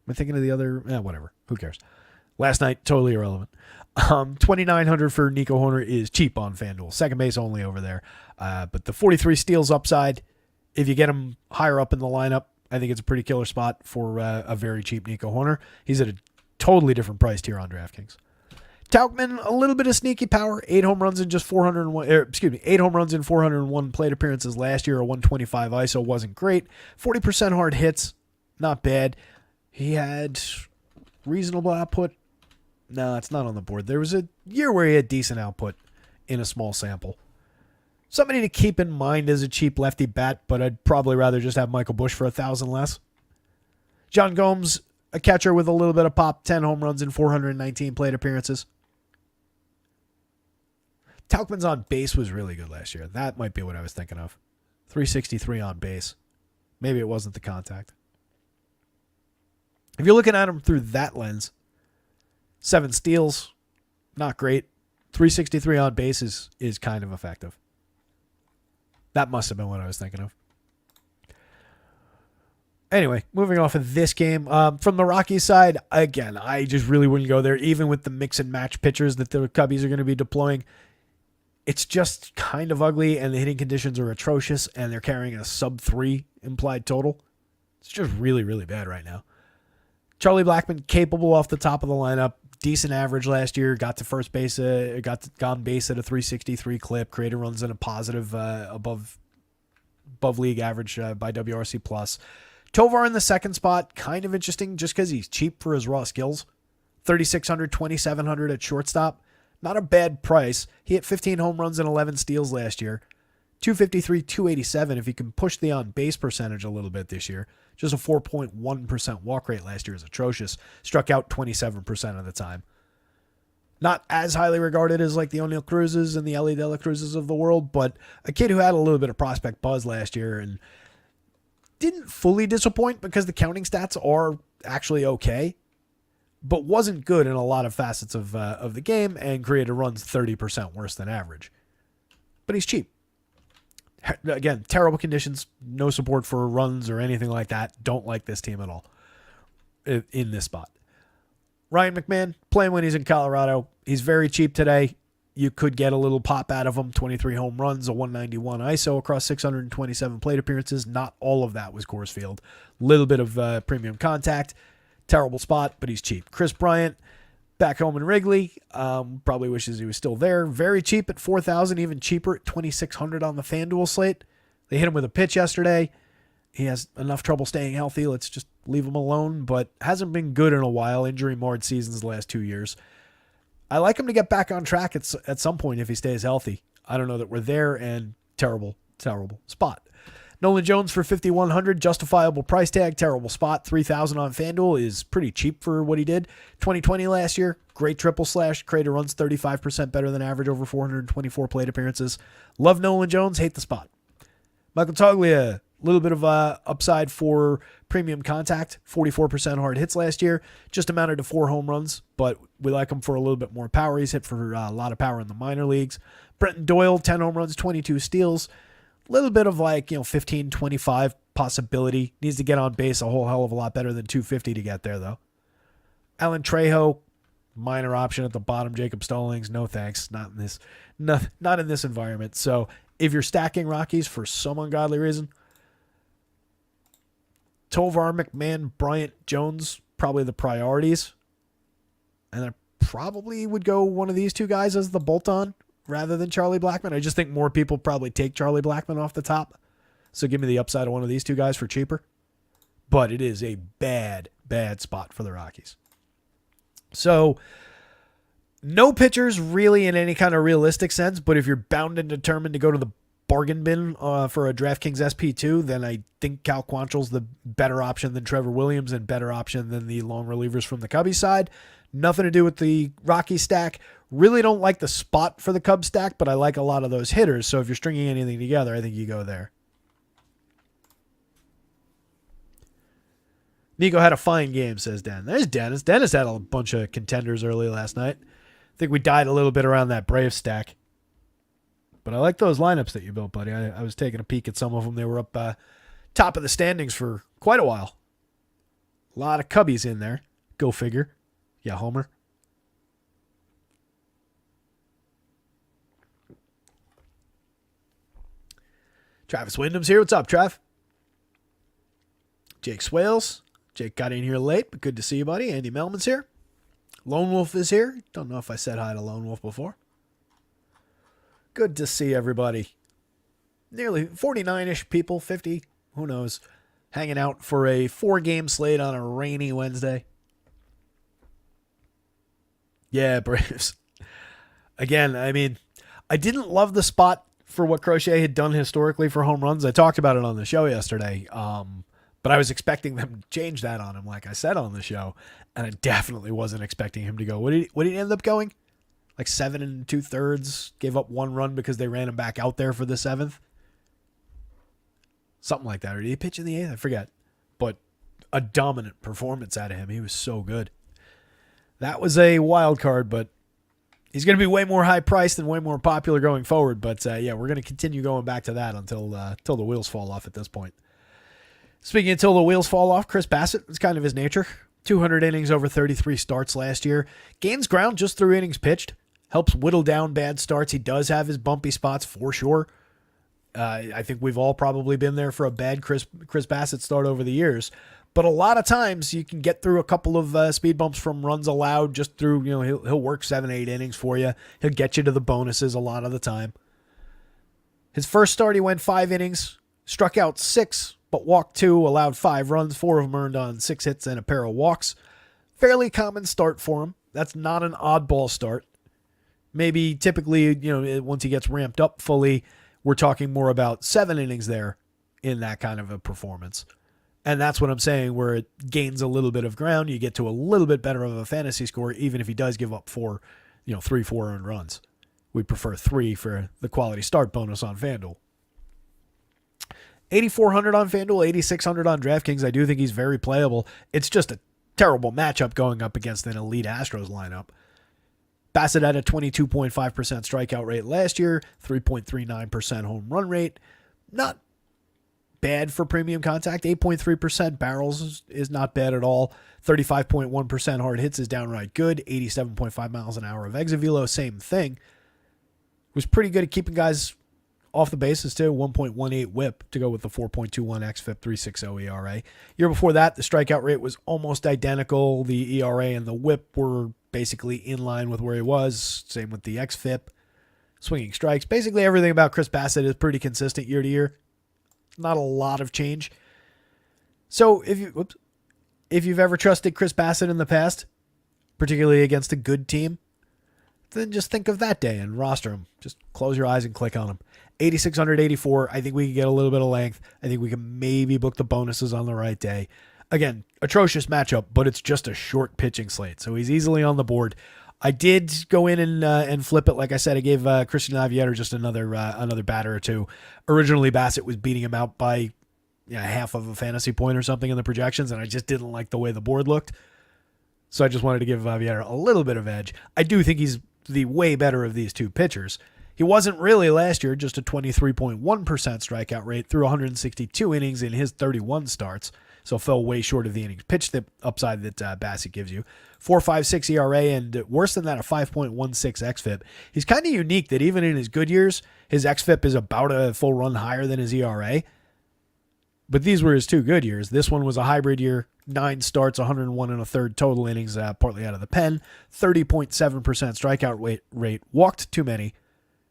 Am I thinking of the other? Whatever. Who cares? Last night, totally irrelevant. 2,900 for Nico Hoerner is cheap on FanDuel. Second base only over there. But the 43 steals upside, if you get him higher up in the lineup, I think it's a pretty killer spot for a very cheap Nico Hoerner. He's at a totally different price tier on DraftKings. Tauchman, a little bit of sneaky power. 8 home runs in 8 home runs in 401 plate appearances last year. A 125 ISO wasn't great. 40% hard hits, not bad. He had reasonable output. No, it's not on the board. There was a year where he had decent output in a small sample. Somebody to keep in mind as a cheap lefty bat, but I'd probably rather just have Michael Busch for $1,000 less. John Gomes, a catcher with a little bit of pop, 10 home runs in 419 plate appearances. Tauchman's on base was really good last year. That might be what I was thinking of. 363 on base. Maybe it wasn't the contact. If you're looking at him through that lens, 7 steals, not great. 363 on base is kind of effective. That must have been what I was thinking of. Anyway, moving off of this game. From the Rockies side, again, I just really wouldn't go there, even with the mix and match pitchers that the Cubbies are going to be deploying. It's just kind of ugly, and the hitting conditions are atrocious, and they're carrying a sub-3 implied total. It's just really, really bad right now. Charlie Blackmon, capable off the top of the lineup. Decent average last year. Got to first base. Got on base at a 363 clip. Created runs in a positive above league average by WRC plus. Tovar in the second spot, kind of interesting just because he's cheap for his raw skills. 3,600, 2,700 at shortstop. Not a bad price. He hit 15 home runs and 11 steals last year. 253, 287 if he can push the on-base percentage a little bit this year. Just a 4.1% walk rate last year is atrocious. Struck out 27% of the time. Not as highly regarded as like the O'Neill Cruzes and the Ellie De La Cruzes of the world, but a kid who had a little bit of prospect buzz last year and didn't fully disappoint because the counting stats are actually okay, but wasn't good in a lot of facets of the game and created runs 30% worse than average. But he's cheap. Again, terrible conditions, no support for runs or anything like that. Don't like this team at all in this spot. Ryan McMahon, playing when he's in Colorado. He's very cheap today. You could get a little pop out of him. 23 home runs, a 191 ISO across 627 plate appearances. Not all of that was Coors Field. Little bit of premium contact. Terrible spot, but he's cheap. Chris Bryant, back home in Wrigley. Probably wishes he was still there. Very cheap at $4,000, even cheaper at $2,600 on the FanDuel slate. They hit him with a pitch yesterday. He has enough trouble staying healthy. Let's just leave him alone, but hasn't been good in a while. Injury-marred seasons the last 2 years. I like him to get back on track at some point if he stays healthy. I don't know that we're there, and terrible, terrible spot. Nolan Jones for $5,100, justifiable price tag, terrible spot. $3,000 on FanDuel is pretty cheap for what he did. 2020 last year, great triple slash, created runs 35% better than average over 424 plate appearances. Love Nolan Jones, hate the spot. Michael Toglia, a little bit of upside for premium contact, 44% hard hits last year, just amounted to 4 home runs, but we like him for a little bit more power. He's hit for a lot of power in the minor leagues. Brenton Doyle, 10 home runs, 22 steals. Little bit of 15, 25 possibility. Needs to get on base a whole hell of a lot better than 250 to get there, though. Alan Trejo, minor option at the bottom. Jacob Stallings, no thanks. Not in this environment. So if you're stacking Rockies for some ungodly reason, Tovar, McMahon, Bryant, Jones, probably the priorities. And they're probably would go one of these two guys as the bolt-on rather than Charlie Blackmon. I just think more people probably take Charlie Blackmon off the top. So give me the upside of one of these two guys for cheaper. But it is a bad, bad spot for the Rockies. So no pitchers really in any kind of realistic sense, but if you're bound and determined to go to the bargain bin for a DraftKings SP2, then I think Cal Quantrill's the better option than Trevor Williams and better option than the long relievers from the Cubbies side. Nothing to do with the Rocky stack. Really don't like the spot for the Cubs stack, but I like a lot of those hitters. So if you're stringing anything together, I think you go there. Nico had a fine game, says Dan. There's Dennis. Dennis had a bunch of contenders early last night. I think we died a little bit around that Brave stack. But I like those lineups that you built, buddy. I was taking a peek at some of them. They were up top of the standings for quite a while. A lot of Cubbies in there. Go figure. Yeah, Homer. Travis Wyndham's here. What's up, Trav? Jake Swales. Jake got in here late, but good to see you, buddy. Andy Melman's here. Lone Wolf is here. Don't know if I said hi to Lone Wolf before. Good to see everybody. Nearly 49-ish people, 50, who knows, hanging out for a 4-game slate on a rainy Wednesday. Yeah, Braves. Again, I mean, I didn't love the spot for what Crochet had done historically for home runs. I talked about it on the show yesterday, but I was expecting them to change that on him, like I said on the show, and I definitely wasn't expecting him to go. What did he end up going? Like 7 2/3, gave up 1 run because they ran him back out there for the 7th. Something like that. Or did he pitch in the 8th? I forget. But a dominant performance out of him. He was so good. That was a wild card, but he's going to be way more high priced and way more popular going forward. But yeah, we're going to continue going back to that until the wheels fall off at this point. Speaking until the wheels fall off, Chris Bassett, it's kind of his nature. 200 innings over 33 starts last year. Gains ground just through innings pitched. Helps whittle down bad starts. He does have his bumpy spots for sure. I think we've all probably been there for a bad Chris Bassett start over the years. But a lot of times you can get through a couple of speed bumps from runs allowed just through, he'll work 7-8 innings for you. He'll get you to the bonuses a lot of the time. His first start, he went 5 innings, struck out 6, but walked 2, allowed 5 runs, 4 of them earned on 6 hits and a pair of walks. Fairly common start for him. That's not an oddball start. Maybe typically, once he gets ramped up fully, we're talking more about 7 innings there in that kind of a performance. And that's what I'm saying, where it gains a little bit of ground. You get to a little bit better of a fantasy score, even if he does give up 3, 4 earned runs. We prefer 3 for the quality start bonus on FanDuel. 8,400 on FanDuel, 8,600 on DraftKings. I do think he's very playable. It's just a terrible matchup going up against an elite Astros lineup. Bassett had a 22.5% strikeout rate last year, 3.39% home run rate. Not bad for premium contact. 8.3% barrels is not bad at all. 35.1% hard hits is downright good. 87.5 miles an hour of exit velo, same thing. Was pretty good at keeping guys off the bases too. 1.18 whip to go with the 4.21 xFIP, 3.60 ERA. Year before that, the strikeout rate was almost identical. The ERA and the whip were basically in line with where he was. Same with the xFIP. Swinging strikes. Basically everything about Chris Bassett is pretty consistent year to year. Not a lot of change. So if you've ever trusted Chris Bassett in the past, particularly against a good team, then just think of that day and roster him. Just close your eyes and click on him. 8,684. I think we can get a little bit of length. I think we can maybe book the bonuses on the right day. Again, atrocious matchup, but it's just a short pitching slate, so he's easily on the board. I did go in and flip it. Like I said, I gave Christian Avieter just another batter or two. Originally, Bassett was beating him out by half of a fantasy point or something in the projections, and I just didn't like the way the board looked. So I just wanted to give Avieter a little bit of edge. I do think he's the way better of these two pitchers. He wasn't really last year, just a 23.1% strikeout rate through 162 innings in his 31 starts. So fell way short of the innings pitch, the upside that Bassett gives you. 4.56 ERA and worse than that, a 5.16 xFIP. He's kind of unique that even in his good years, his xFIP is about a full run higher than his ERA. But these were his 2 good years. This one was a hybrid year, 9 starts, 101 and a third total innings, partly out of the pen. 30.7% strikeout rate. Walked too many.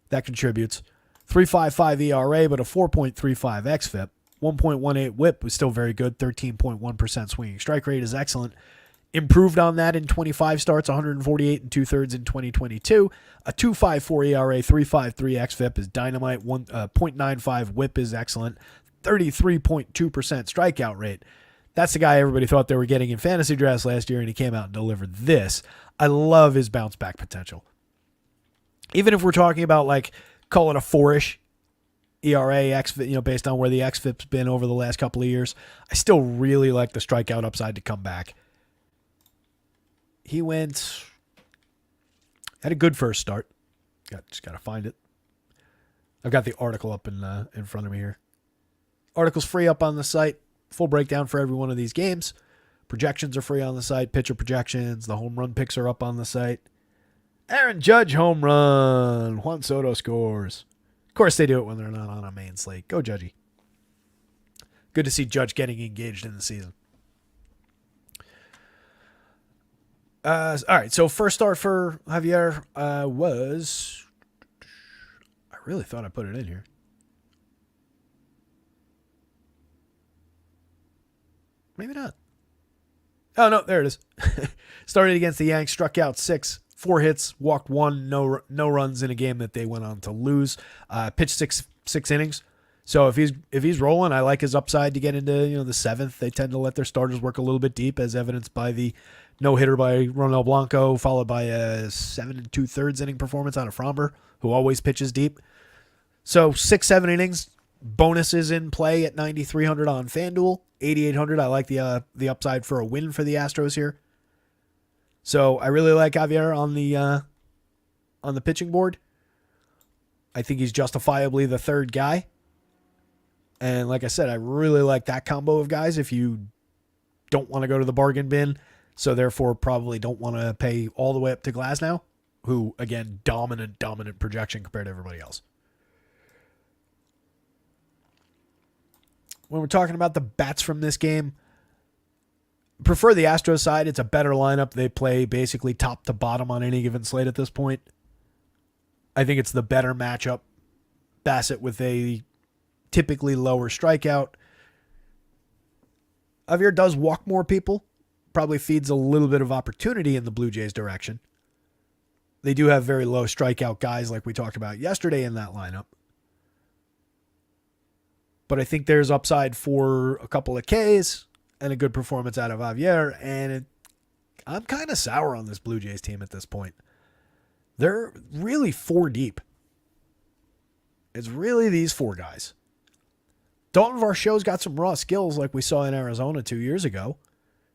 That contributes. 3.55 ERA, but a 4.35 xFIP. 1.18 whip was still very good. 13.1% swinging strike rate is excellent. Improved on that in 25 starts, 148 and 2/3 in 2022. A 2.54 ERA, 3.53 xFIP is dynamite. 0.95 whip is excellent. 33.2% strikeout rate. That's the guy everybody thought they were getting in fantasy drafts last year, and he came out and delivered this. I love his bounce back potential. Even if we're talking about, like, call it a 4-ish ERA, xFIP, based on where the xFIP's been over the last couple of years, I still really like the strikeout upside to come back. He had a good first start. Just got to find it. I've got the article up in front of me here. Article's free up on the site. Full breakdown for every one of these games. Projections are free on the site. Pitcher projections. The home run picks are up on the site. Aaron Judge home run. Juan Soto scores. Of course they do it when they're not on a main slate. Go Judgy. Good to see Judge getting engaged in the season. All right, so first start for Javier was... I really thought I put it in here. Maybe not. Oh, no, there it is. Started against the Yanks, struck out 6, 4 hits, walked 1, no runs in a game that they went on to lose. Pitched six innings. So if he's rolling, I like his upside to get into the 7th. They tend to let their starters work a little bit deep, as evidenced by the no-hitter by Ronel Blanco, followed by a 7 2/3 inning performance out of Fromber, who always pitches deep. So 6-7 innings, bonuses in play at 9,300 on FanDuel, 8,800. I like the upside for a win for the Astros here. So I really like Javier on the pitching board. I think he's justifiably the third guy. And like I said, I really like that combo of guys if you don't want to go to the bargain bin, so therefore probably don't want to pay all the way up to Glasnow, who, again, dominant projection compared to everybody else. When we're talking about the bats from this game, prefer the Astros side. It's a better lineup. They play basically top to bottom on any given slate at this point. I think it's the better matchup. Bassett with a typically lower strikeout. Javier does walk more people. Probably feeds a little bit of opportunity in the Blue Jays' direction. They do have very low strikeout guys like we talked about yesterday in that lineup. But I think there's upside for a couple of Ks and a good performance out of Javier. And I'm kind of sour on this Blue Jays team at this point. They're really 4 deep. It's really these 4 guys. Dalton Varsho's got some raw skills like we saw in Arizona 2 years ago.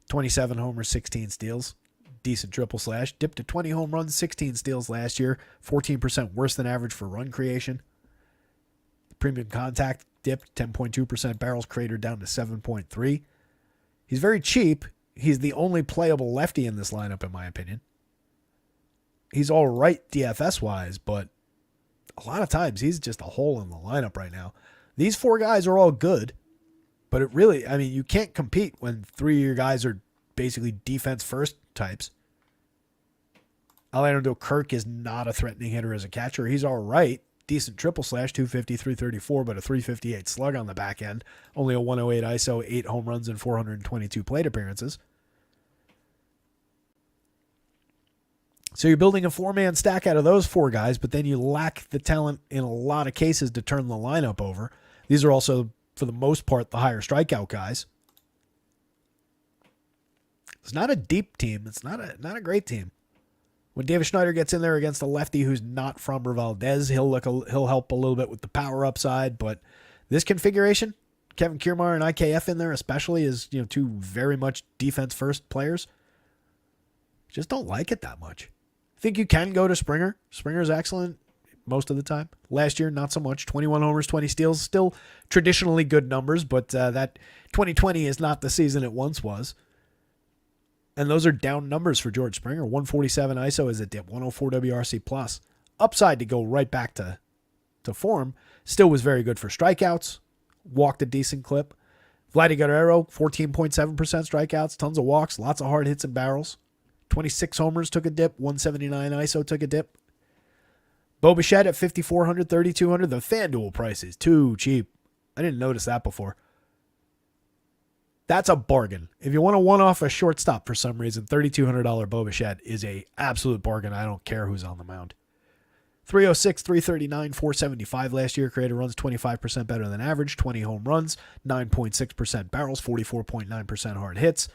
27 homers, 16 steals. Decent triple slash. Dipped to 20 home runs, 16 steals last year. 14% worse than average for run creation. Premium contact dipped 10.2%. Barrels cratered down to 7.3. He's very cheap. He's the only playable lefty in this lineup, in my opinion. He's all right DFS-wise, but a lot of times he's just a hole in the lineup right now. These 4 guys are all good, but it really, you can't compete when 3 of your guys are basically defense-first types. Alejandro Kirk is not a threatening hitter as a catcher. He's all right. Decent triple slash, 250, 334, but a 358 slug on the back end. Only a 108 ISO, 8 home runs, and 422 plate appearances. So you're building a 4-man stack out of those 4 guys, but then you lack the talent in a lot of cases to turn the lineup over. These are also, for the most part, the higher strikeout guys. It's not a deep team. It's not a great team. When David Schneider gets in there against a lefty who's not Framber Valdez, he'll help a little bit with the power upside. But this configuration, Kevin Kiermaier and IKF in there especially, is 2 very much defense-first players. Just don't like it that much. I think you can go to Springer. Springer's excellent most of the time. Last year, not so much. 21 homers, 20 steals. Still traditionally good numbers, but that 2020 is not the season it once was. And those are down numbers for George Springer. 147 ISO is a dip. 104 WRC plus. Upside to go right back to form. Still was very good for strikeouts. Walked a decent clip. Vladdy Guerrero, 14.7% strikeouts, tons of walks, lots of hard hits and barrels. 26 homers took a dip, 179 ISO took a dip. Bo Bichette at 5,400, 3,200. The FanDuel price is too cheap. I didn't notice that before. That's a bargain. If you want to one-off a shortstop for some reason, $3,200 Bo Bichette is a absolute bargain. I don't care who's on the mound. 306, 339, 475 last year. Created runs 25% better than average. 20 home runs, 9.6% barrels, 44.9% hard hits.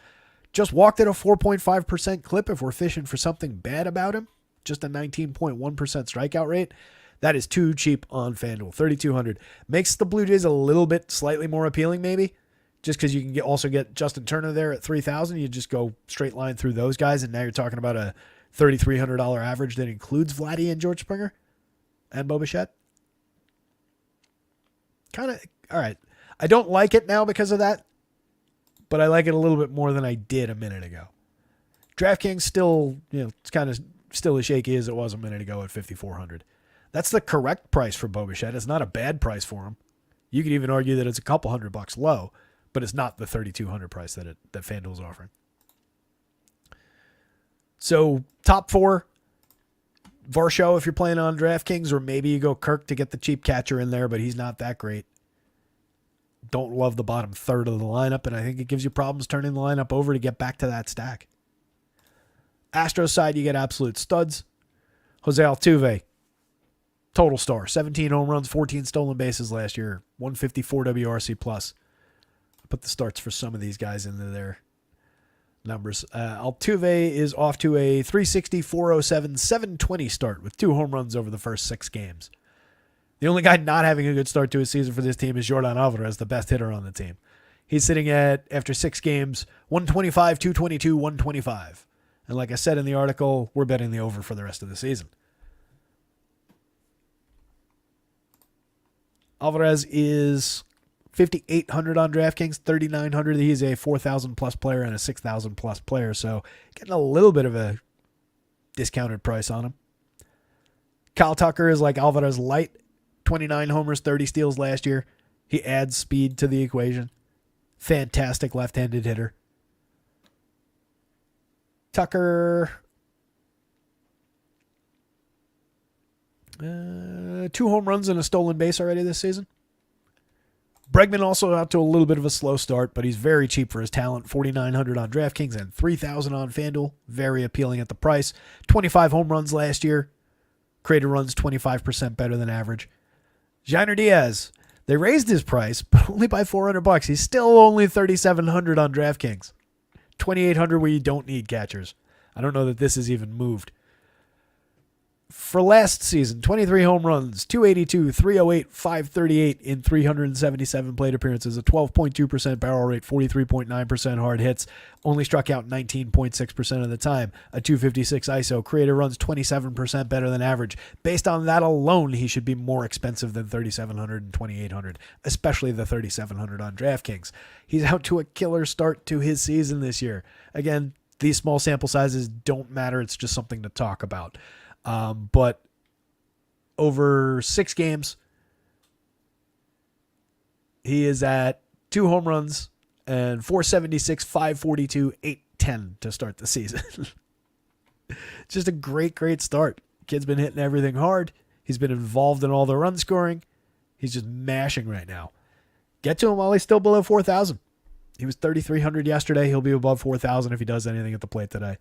Just walked at a 4.5% clip if we're fishing for something bad about him. Just a 19.1% strikeout rate. That is too cheap on FanDuel. 3,200 makes the Blue Jays a little bit slightly more appealing, maybe. Just because you can also get Justin Turner there at 3,000. You just go straight line through those guys, and now you're talking about a $3,300 average that includes Vladdy and George Springer and Bo Bichette. Kind of, all right. I don't like it now because of that, but I like it a little bit more than I did a minute ago. DraftKings still, it's kind of still as shaky as it was a minute ago at 5,400. That's the correct price for Bo Bichette. It's not a bad price for him. You could even argue that it's a couple $100 low, but it's not the 3,200 price that FanDuel's offering. So top four, Varsho if you're playing on DraftKings, or maybe you go Kirk to get the cheap catcher in there, but he's not that great. Don't love the bottom third of the lineup, and I think it gives you problems turning the lineup over to get back to that stack. Astros side, you get absolute studs. Jose Altuve, total star, 17 home runs, 14 stolen bases last year, 154 WRC plus. Put the starts for some of these guys into their numbers. Altuve is off to a 360, 407, 720 start with 2 home runs over the first 6 games. The only guy not having a good start to his season for this team is Yordan Alvarez, the best hitter on the team. He's sitting at, after 6 games, 125, 222, 125. And like I said in the article, we're betting the over for the rest of the season. Alvarez is 5,800 on DraftKings, 3,900. He's a 4,000 plus player and a 6,000 plus player, so getting a little bit of a discounted price on him. Kyle Tucker is like Alvarez light, 29 homers, 30 steals last year. He adds speed to the equation. Fantastic left-handed hitter. Tucker, 2 home runs and a stolen base already this season. Bregman also out to a little bit of a slow start, but he's very cheap for his talent. 4,900 on DraftKings and 3,000 on FanDuel. Very appealing at the price. 25 home runs last year. Created runs 25% better than average. Jainer Diaz, they raised his price, but only by $400. He's still only 3,700 on DraftKings. 2,800 where you don't need catchers. I don't know that this is even moved. For last season, 23 home runs, 282, 308, 538 in 377 plate appearances, a 12.2% barrel rate, 43.9% hard hits, only struck out 19.6% of the time, a 256 ISO, created runs 27% better than average. Based on that alone, he should be more expensive than 3,700 and 2,800, especially the 3,700 on DraftKings. He's out to a killer start to his season this year. Again, these small sample sizes don't matter. It's just something to talk about. But over 6 games, he is at 2 home runs and 476, 542, 810 to start the season. Just a great, great start. Kid's been hitting everything hard. He's been involved in all the run scoring. He's just mashing right now. Get to him while he's still below 4,000. He was 3,300 yesterday. He'll be above 4,000 if he does anything at the plate today.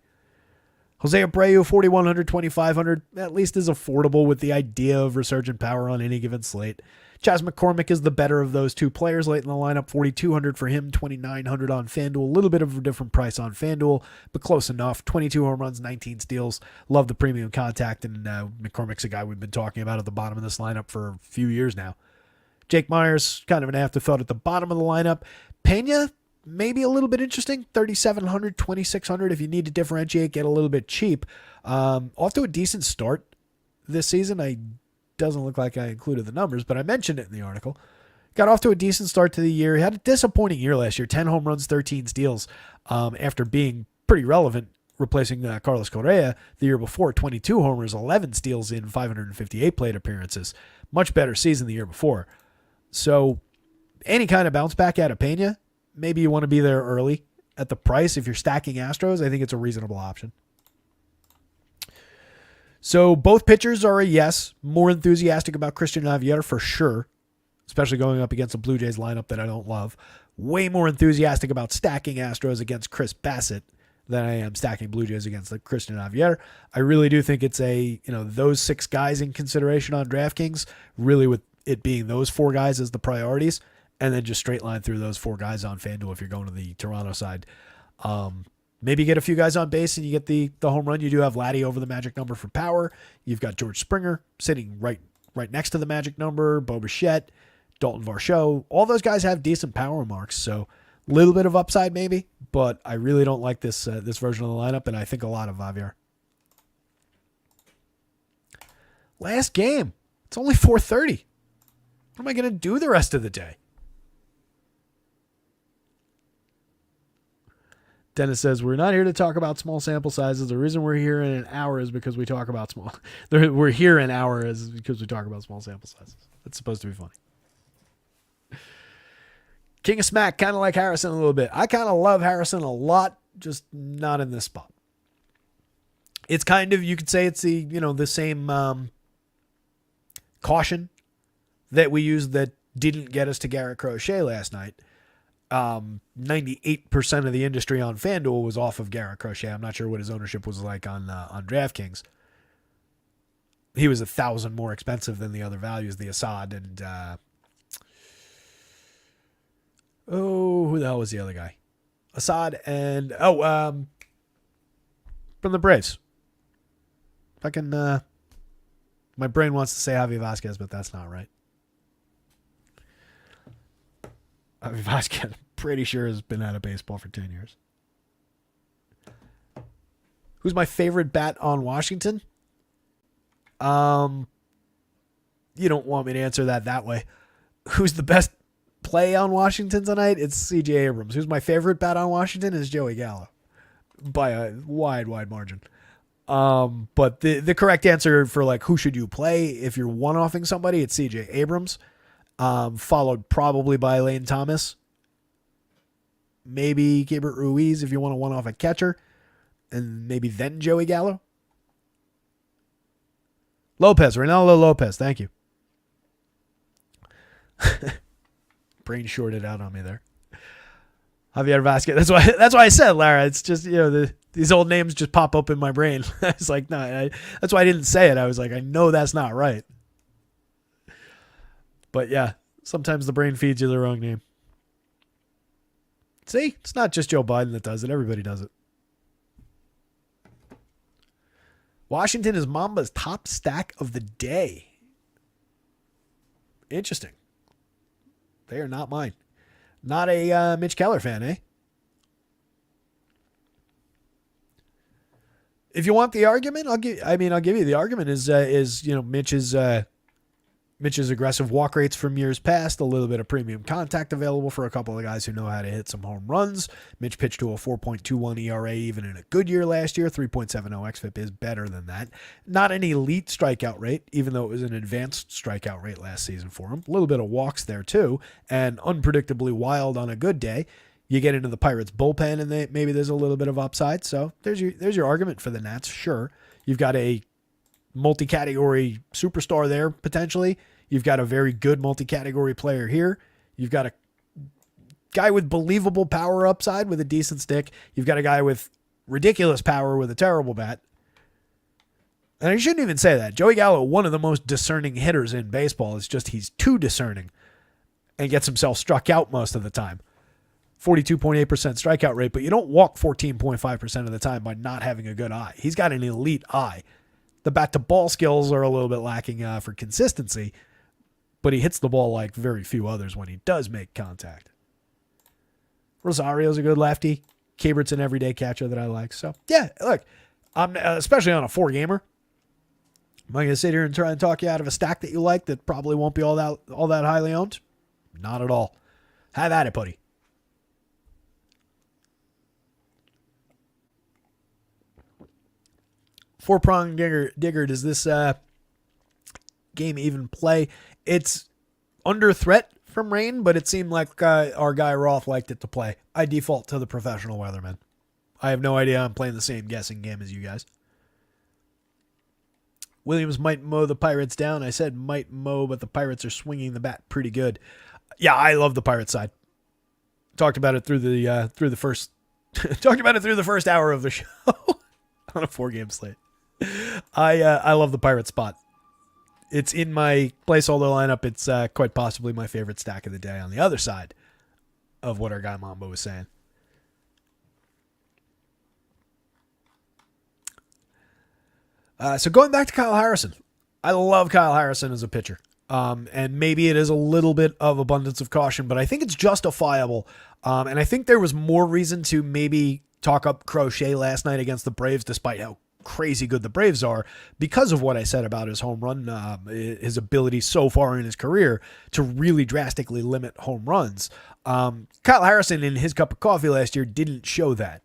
Jose Abreu, 4,100, 2,500, at least is affordable with the idea of resurgent power on any given slate. Chas McCormick is the better of those 2 players late in the lineup, 4,200 for him, 2,900 on FanDuel. A little bit of a different price on FanDuel, but close enough. 22 home runs, 19 steals. Love the premium contact, and McCormick's a guy we've been talking about at the bottom of this lineup for a few years now. Jake Myers, kind of an afterthought at the bottom of the lineup. Pena, maybe a little bit interesting, 3,700, 2,600 if you need to differentiate, get a little bit cheap. Off to a decent start this season. Doesn't look like I included the numbers, but I mentioned it in the article. Got off to a decent start to the year. He had a disappointing year last year, 10 home runs, 13 steals, after being pretty relevant, replacing Carlos Correa the year before. 22 homers, 11 steals in 558 plate appearances. Much better season the year before. So any kind of bounce back out of Pena maybe you want to be there early at the price. If you're stacking Astros, I think it's a reasonable option. So both pitchers are a yes. More enthusiastic about Christian Javier for sure, especially going up against a Blue Jays lineup that I don't love. Way more enthusiastic about stacking Astros against Chris Bassett than I am stacking Blue Jays against Christian Javier. I really do think it's those 6 guys in consideration on DraftKings, really with it being those 4 guys as the priorities, and then just straight line through those 4 guys on FanDuel if you're going to the Toronto side. Maybe get a few guys on base and you get the home run. You do have Laddie over the magic number for power. You've got George Springer sitting right next to the magic number, Bo Bichette, Dalton Varsho. All those guys have decent power marks, so a little bit of upside maybe, but I really don't like this version of the lineup, and I think a lot of Javier. Last game. It's only 4:30. What am I going to do the rest of the day? Dennis says, we're not here to talk about small sample sizes. The reason we're here in an hour is because we talk about small. We're here an hour is because we talk about small sample sizes. It's supposed to be funny. King of Smack, kind of like Harrison a little bit. I kind of love Harrison a lot, just not in this spot. It's kind of, you could say it's the same caution that we used that didn't get us to Garrett Crochet last night. 98% of the industry on FanDuel was off of Garrett Crochet. I'm not sure what his ownership was like on DraftKings. He was 1,000 more expensive than the other values, the Assad and who the hell was the other guy? Assad and from the Braves. Fucking my brain wants to say Javi Vasquez, but that's not right. Javi Vasquez, I'm pretty sure, has been out of baseball for 10 years. Who's my favorite bat on Washington? You don't want me to answer that way. Who's the best play on Washington tonight? It's C.J. Abrams. Who's my favorite bat on Washington is Joey Gallo by a wide margin. But the correct answer for who should you play if you're one-offing somebody, it's C.J. Abrams. Followed probably by Lane Thomas. Maybe Gabriel Ruiz if you want to one-off a catcher. And maybe then Joey Gallo. Ronaldo Lopez, thank you. Brain shorted out on me there. Javier Vasquez. That's why I said, Lara. It's just, these old names just pop up in my brain. It's like, no, that's why I didn't say it. I was like, I know that's not right. But yeah, sometimes the brain feeds you the wrong name. See, it's not just Joe Biden that does it. Everybody does it. Washington is Mamba's top stack of the day. Interesting. They are not mine. Not a Mitch Keller fan, eh? If you want the argument, I'll give you the argument is Mitch's aggressive walk rates from years past, a little bit of premium contact available for a couple of guys who know how to hit some home runs. Mitch pitched to a 4.21 ERA even in a good year last year. 3.70 xFIP is better than that. Not an elite strikeout rate, even though it was an advanced strikeout rate last season for him. A little bit of walks there too, and unpredictably wild on a good day. You get into the Pirates bullpen and maybe there's a little bit of upside. So there's your argument for the Nats. Sure. You've got a multi-category superstar there potentially. You've got a very good multi-category player here. You've got a guy with believable power upside with a decent stick. You've got a guy with ridiculous power with a terrible bat. And I shouldn't even say that. Joey Gallo, one of the most discerning hitters in baseball. It's just he's too discerning and gets himself struck out most of the time. 42.8% strikeout rate, but you don't walk 14.5% of the time by not having a good eye. He's got an elite eye. The bat-to-ball skills are a little bit lacking for consistency, but he hits the ball like very few others when he does make contact. Rosario's a good lefty. Kabert's an everyday catcher that I like. So, yeah, look, I'm especially on a 4-gamer. Am I going to sit here and try and talk you out of a stack that you like that probably won't be all that highly owned? Not at all. Have at it, buddy. Four-prong digger. Does this game even play? It's under threat from rain, but it seemed like our guy Roth liked it to play. I default to the professional weatherman. I have no idea. I'm playing the same guessing game as you guys. Williams might mow the Pirates down. I said might mow, but the Pirates are swinging the bat pretty good. Yeah, I love the Pirates side. Talked about it through the first talked about it through the first hour of the show on a 4-game slate. I love the Pirates spot. It's in my placeholder lineup. It's quite possibly my favorite stack of the day on the other side of what our guy Mambo was saying. So going back to Kyle Harrison, I love Kyle Harrison as a pitcher. And maybe it is a little bit of abundance of caution, but I think it's justifiable. And I think there was more reason to maybe talk up Crochet last night against the Braves, despite how crazy good the Braves are, because of what I said about his home run, his ability so far in his career to really drastically limit home runs. Kyle Harrison in his cup of coffee last year didn't show that.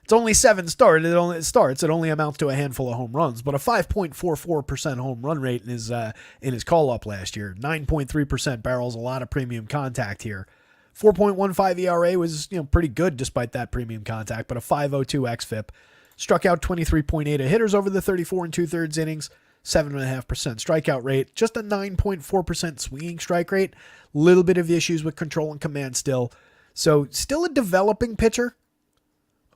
It's only 7 starts. It only amounts to a handful of home runs, but a 5.44% home run rate in his call up last year. 9.3% barrels, a lot of premium contact here. 4.15 ERA was pretty good despite that premium contact, but a 5.02 xFIP. Struck out 23.8 of hitters over the 34 and 2/3 innings. 7.5% strikeout rate. Just a 9.4% swinging strike rate. Little bit of issues with control and command still. So still a developing pitcher.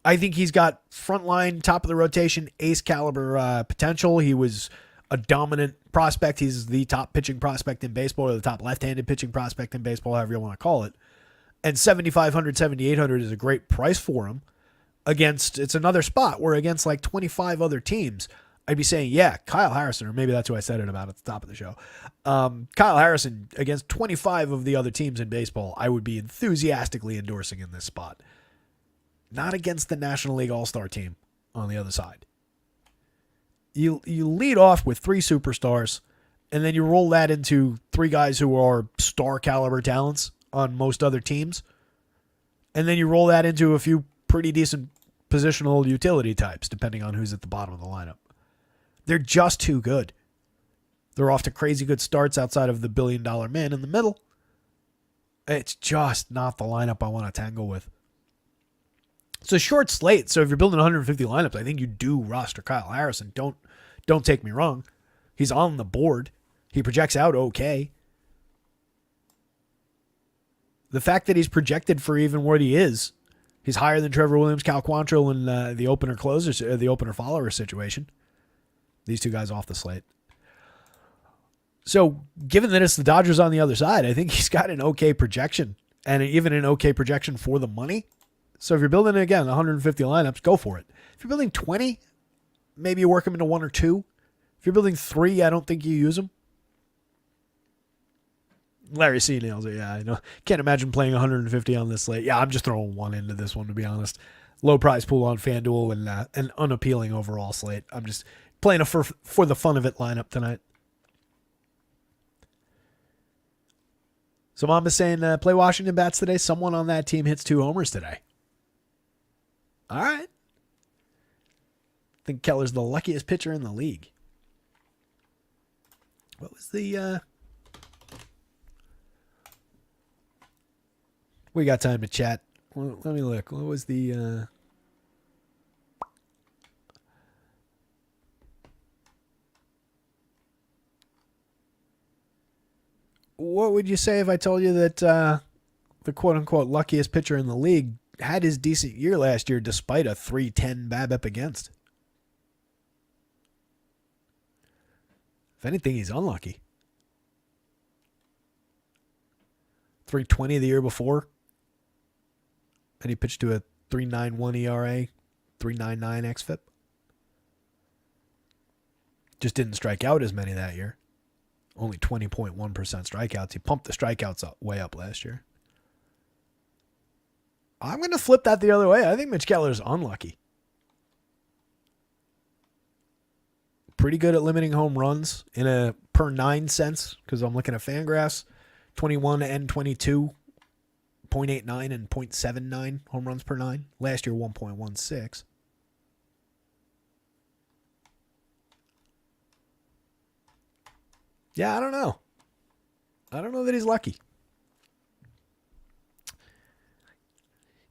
I think he's got frontline, top of the rotation, ace caliber potential. He was a dominant prospect. He's the top pitching prospect in baseball, or the top left-handed pitching prospect in baseball, however you want to call it. And 7,500, 7,800 is a great price for him. It's another spot where against like 25 other teams, I'd be saying, yeah, Kyle Harrison, or maybe that's who I said it about at the top of the show. Kyle Harrison against 25 of the other teams in baseball, I would be enthusiastically endorsing in this spot. Not against the National League All-Star team on the other side. You lead off with 3 superstars, and then you roll that into 3 guys who are star caliber talents on most other teams, and then you roll that into a few pretty decent positional utility types, depending on who's at the bottom of the lineup. They're just too good. They're off to crazy good starts outside of the billion-dollar man in the middle. It's just not the lineup I want to tangle with. It's a short slate, so if you're building 150 lineups, I think you do roster Kyle Harrison. Don't take me wrong. He's on the board. He projects out okay. The fact that he's projected for even what he is, he's higher than Trevor Williams, Cal Quantrill in the opener follower situation. These 2 guys off the slate. So, given that it's the Dodgers on the other side, I think he's got an okay projection, and even an okay projection for the money. So if you're building, again, 150 lineups, go for it. If you're building 20, maybe you work them into 1 or 2. If you're building 3, I don't think you use them. Larry C. nails it. Yeah, I know. Can't imagine playing 150 on this slate. Yeah, I'm just throwing 1 into this one, to be honest. Low prize pool on FanDuel and an unappealing overall slate. I'm just playing a for the fun of it lineup tonight. So Mom is saying, play Washington bats today. Someone on that team hits 2 homers today. All right. I think Keller's the luckiest pitcher in the league. What was the... We got time to chat. Let me look. What was the... What would you say if I told you that the quote-unquote luckiest pitcher in the league had his decent year last year despite a 3.10 BABIP against? If anything, he's unlucky. 3.20 the year before. And he pitched to a 3.91 ERA, 3.99 xFIP. Just didn't strike out as many that year. Only 20.1% strikeouts. He pumped the strikeouts way up last year. I'm going to flip that the other way. I think Mitch Keller's unlucky. Pretty good at limiting home runs in a per 9 sense, because I'm looking at Fangraphs. 21 and 22, 0.89 and 0.79 home runs per 9. Last year, 1.16. Yeah, I don't know. I don't know that he's lucky.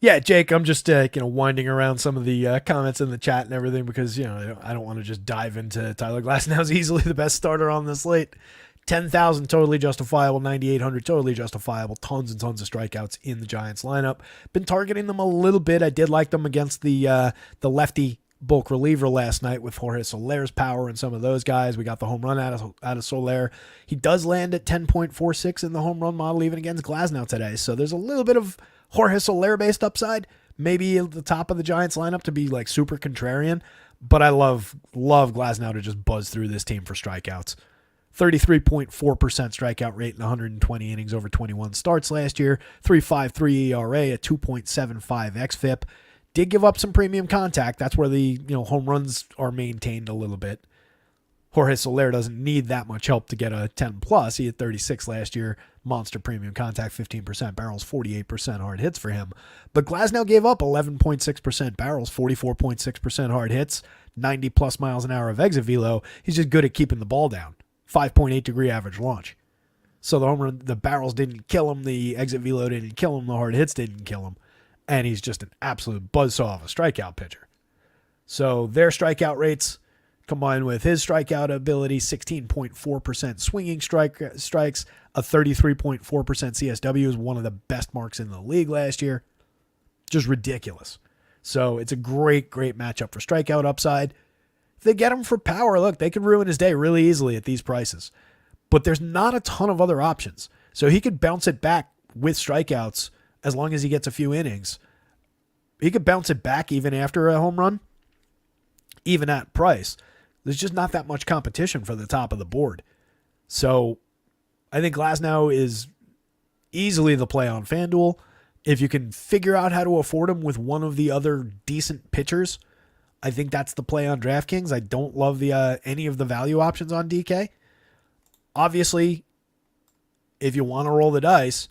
Yeah, Jake, I'm just winding around some of the comments in the chat and everything because I don't want to just dive into Tyler Glasnow's easily the best starter on the slate. 10,000 totally justifiable, 9,800 totally justifiable, tons and tons of strikeouts in the Giants lineup. Been targeting them a little bit. I did like them against the lefty bulk reliever last night with Jorge Soler's power and some of those guys. We got the home run out of Soler. He does land at 10.46 in the home run model even against Glasnow today. So there's a little bit of Jorge Soler based upside. Maybe at the top of the Giants lineup to be like super contrarian. But I love Glasnow to just buzz through this team for strikeouts. 33.4% strikeout rate in 120 innings over 21 starts last year. 3.53 ERA, a 2.75 xFIP. Did give up some premium contact. That's where the home runs are maintained a little bit. Jorge Soler doesn't need that much help to get a 10 plus. He had 36 last year. Monster premium contact, 15% barrels, 48% hard hits for him. But Glasnow gave up 11.6% barrels, 44.6% hard hits, 90 plus miles an hour of exit velo. He's just good at keeping the ball down. 5.8 degree average launch. So the barrels didn't kill him, the exit velo didn't kill him, the hard hits didn't kill him. And he's just an absolute buzzsaw of a strikeout pitcher. So their strikeout rates combined with his strikeout ability, 16.4% swinging strikes, a 33.4% CSW is one of the best marks in the league last year. Just ridiculous. So it's a great matchup for strikeout upside. If they get him for power, look, they could ruin his day really easily at these prices. But there's not a ton of other options. So he could bounce it back with strikeouts as long as he gets a few innings. He could bounce it back even after a home run, even at price. There's just not that much competition for the top of the board. So I think Glasnow is easily the play on FanDuel. If you can figure out how to afford him with one of the other decent pitchers, I think that's the play on DraftKings. I don't love the any of the value options on DK. Obviously, if you want to roll the dice,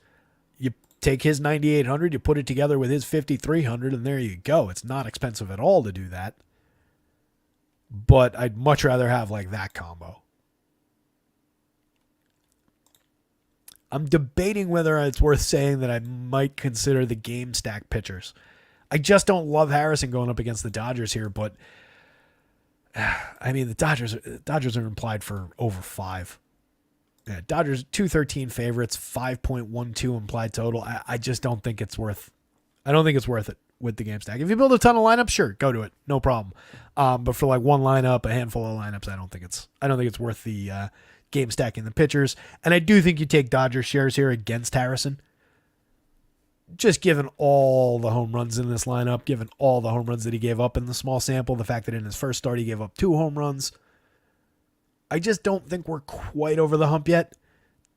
you take his 9,800, you put it together with his 5,300, and there you go. It's not expensive at all to do that. But I'd much rather have like that combo. I'm debating whether it's worth saying that I might consider the game stack pitchers. I just don't love Harrison going up against the Dodgers here, but I mean the Dodgers are implied for over 5. Yeah, Dodgers 213 favorites, 5.12 implied total. I just don't think it's worth. I don't think it's worth it with the game stack. If you build a ton of lineups, sure, go to it, no problem. But for like one lineup, a handful of lineups, I don't think it's worth the game stacking the pitchers. And I do think you take Dodgers shares here against Harrison. Just given all the home runs in this lineup, given all the home runs that he gave up in the small sample, the fact that in his first start he gave up 2 home runs, I just don't think we're quite over the hump yet.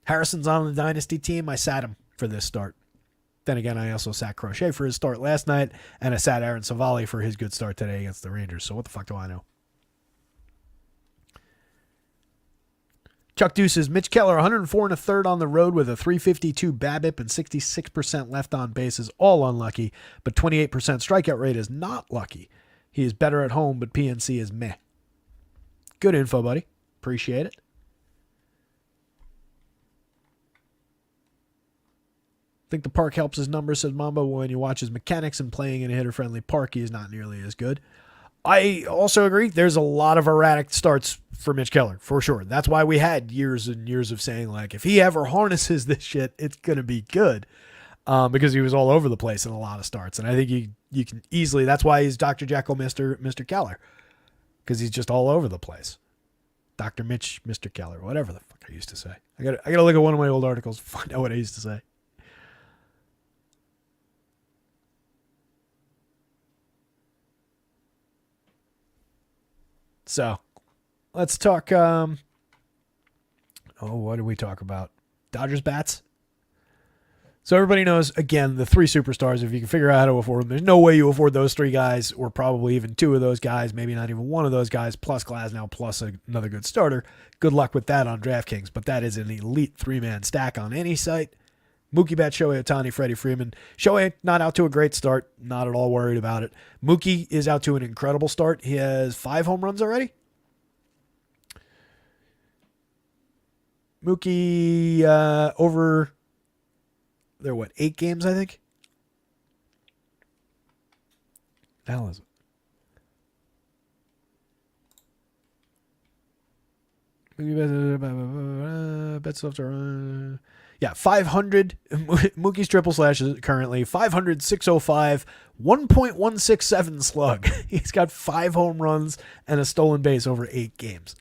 Harrison's on the dynasty team. I sat him for this start. Then again, I also sat Crochet for his start last night, and I sat Aaron Savali for his good start today against the Rangers. So what the fuck do I know? Chuck Deuce says, Mitch Keller, 104 and a third on the road with a 352 BABIP and 66% left on base is all unlucky, but 28% strikeout rate is not lucky. He is better at home, but PNC is meh. Good info, buddy. Appreciate it. Think the park helps his numbers, says Mambo. When you watch his mechanics and playing in a hitter-friendly park, he is not nearly as good. I also agree. There's a lot of erratic starts for Mitch Keller, for sure. That's why we had years and years of saying, like, if he ever harnesses this shit, it's going to be good. Because he was all over the place in a lot of starts. And I think you can easily, that's why he's Dr. Jekyll, Mr. Keller. Because he's just all over the place. Dr. Mitch, Mr. Keller, whatever the fuck I used to say. I gotta look at one of my old articles to find out what I used to say. So, let's talk, what did we talk about? Dodgers bats? So everybody knows, again, the 3 superstars, if you can figure out how to afford them, there's no way you afford those 3 guys, or probably even 2 of those guys, maybe not even one of those guys, plus Glasnow, plus another good starter. Good luck with that on DraftKings, but that is an elite 3-man stack on any site. Mookie Betts, Shohei Ohtani, Freddie Freeman. Shohei, not out to a great start. Not at all worried about it. Mookie is out to an incredible start. He has 5 home runs already. Mookie over, they're 8 games, I think? The hell is it? Bet stuff to run. Yeah, 500. Mookie's triple slash is currently 500, 605, 1.167 slug. He's got 5 home runs and a stolen base over 8 games.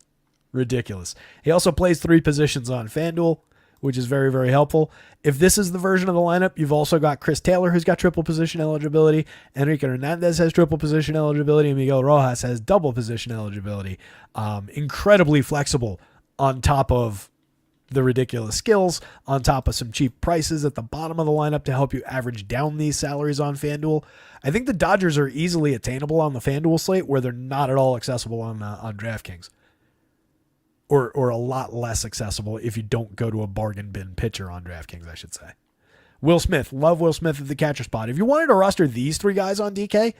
Ridiculous. He also plays 3 positions on FanDuel, which is very, very helpful. If this is the version of the lineup, you've also got Chris Taylor, who's got triple position eligibility. Enrique Hernandez has triple position eligibility, and Miguel Rojas has double position eligibility. Incredibly flexible on top of the ridiculous skills, on top of some cheap prices at the bottom of the lineup to help you average down these salaries on FanDuel. I think the Dodgers are easily attainable on the FanDuel slate, where they're not at all accessible on DraftKings. Or a lot less accessible if you don't go to a bargain bin pitcher on DraftKings, I should say. Will Smith. Love Will Smith at the catcher spot. If you wanted to roster these 3 guys on DK,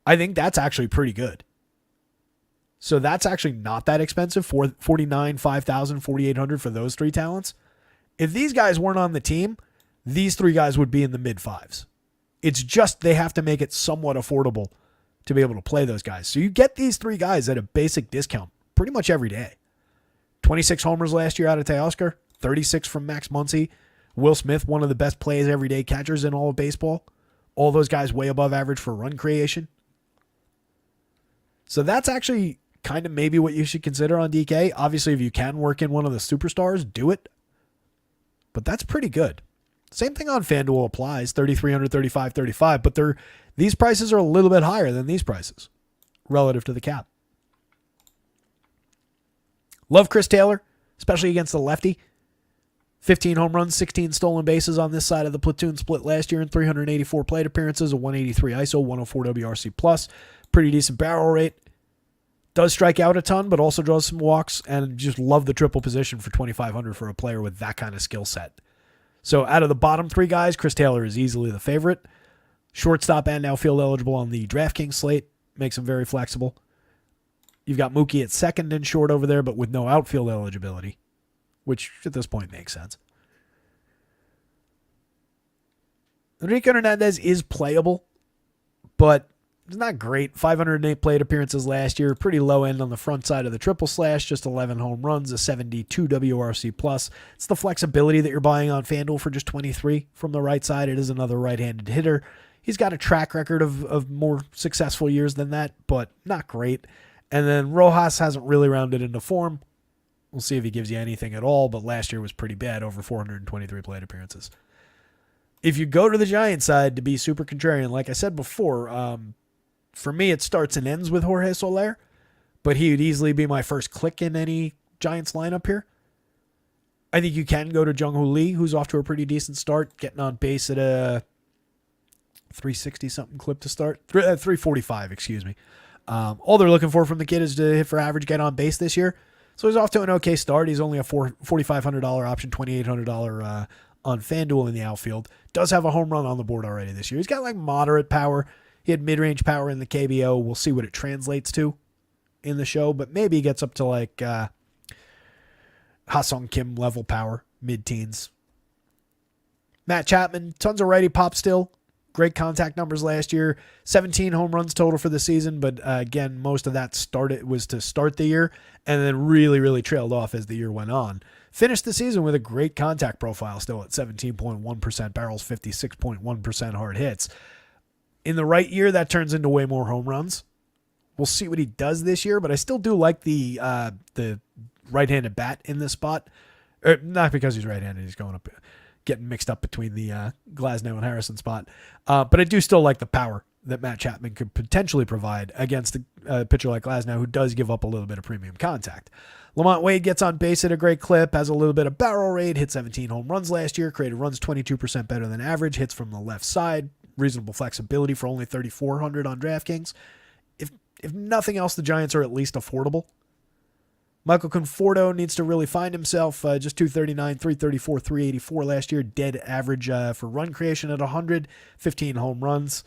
I think that's actually pretty good. So that's actually not that expensive. $49,000, $5,000, $4,800 for those 3 talents. If these guys weren't on the team, these 3 guys would be in the mid-5s. It's just they have to make it somewhat affordable to be able to play those guys. So you get these 3 guys at a basic discount pretty much every day. 26 homers last year out of Teoscar, 36 from Max Muncy. Will Smith, one of the best plays everyday catchers in all of baseball. All those guys way above average for run creation. So that's actually kind of maybe what you should consider on DK. Obviously, if you can work in one of the superstars, do it. But that's pretty good. Same thing on FanDuel applies, 3,300, 35, 35, but these prices are a little bit higher than these prices relative to the cap. Love Chris Taylor, especially against the lefty. 15 home runs, 16 stolen bases on this side of the platoon split last year in 384 plate appearances, a 183 ISO, 104 WRC+. Pretty decent barrel rate. Does strike out a ton, but also draws some walks, and just love the triple position for $2,500 for a player with that kind of skill set. So out of the bottom 3 guys, Chris Taylor is easily the favorite. Shortstop and outfield eligible on the DraftKings slate. Makes him very flexible. You've got Mookie at second and short over there, but with no outfield eligibility, which at this point makes sense. Enrique Hernandez is playable, but it's not great. 508 plate appearances last year. Pretty low end on the front side of the triple slash. Just 11 home runs, a 72 WRC+. It's the flexibility that you're buying on FanDuel for just 23 from the right side. It is another right-handed hitter. He's got a track record of more successful years than that, but not great. And then Rojas hasn't really rounded into form. We'll see if he gives you anything at all, but last year was pretty bad, over 423 plate appearances. If you go to the Giants side to be super contrarian, like I said before, for me it starts and ends with Jorge Soler, but he would easily be my first click in any Giants lineup here. I think you can go to Jung-Hoo Lee, who's off to a pretty decent start, getting on base at a 360-something clip to start. 345, excuse me. All they're looking for from the kid is to hit for average, get on base this year. So he's off to an okay start. He's only a $4,500 option, $2,800 on FanDuel in the outfield. Does have a home run on the board already this year. He's got like moderate power. He had mid-range power in the KBO. We'll see what it translates to in the show, but maybe he gets up to like Ha-Sung Kim level power, mid-teens. Matt Chapman, tons of righty pop still. Great contact numbers last year. 17 home runs total for the season, but again, most of that was to start the year and then really, really trailed off as the year went on. Finished the season with a great contact profile still at 17.1% barrels, 56.1% hard hits. In the right year, that turns into way more home runs. We'll see what he does this year, but I still do like the right-handed bat in this spot. Not because he's right-handed, he's going up, getting mixed up between the Glasnow and Harrison spot. But I do still like the power that Matt Chapman could potentially provide against a pitcher like Glasnow, who does give up a little bit of premium contact. Lamont Wade gets on base at a great clip, has a little bit of barrel rate, hit 17 home runs last year, created runs 22% better than average, hits from the left side, reasonable flexibility for only $3,400 on DraftKings. If nothing else, the Giants are at least affordable. Michael Conforto needs to really find himself. Just 239, 334, 384 last year. Dead average for run creation at 100. 15 home runs.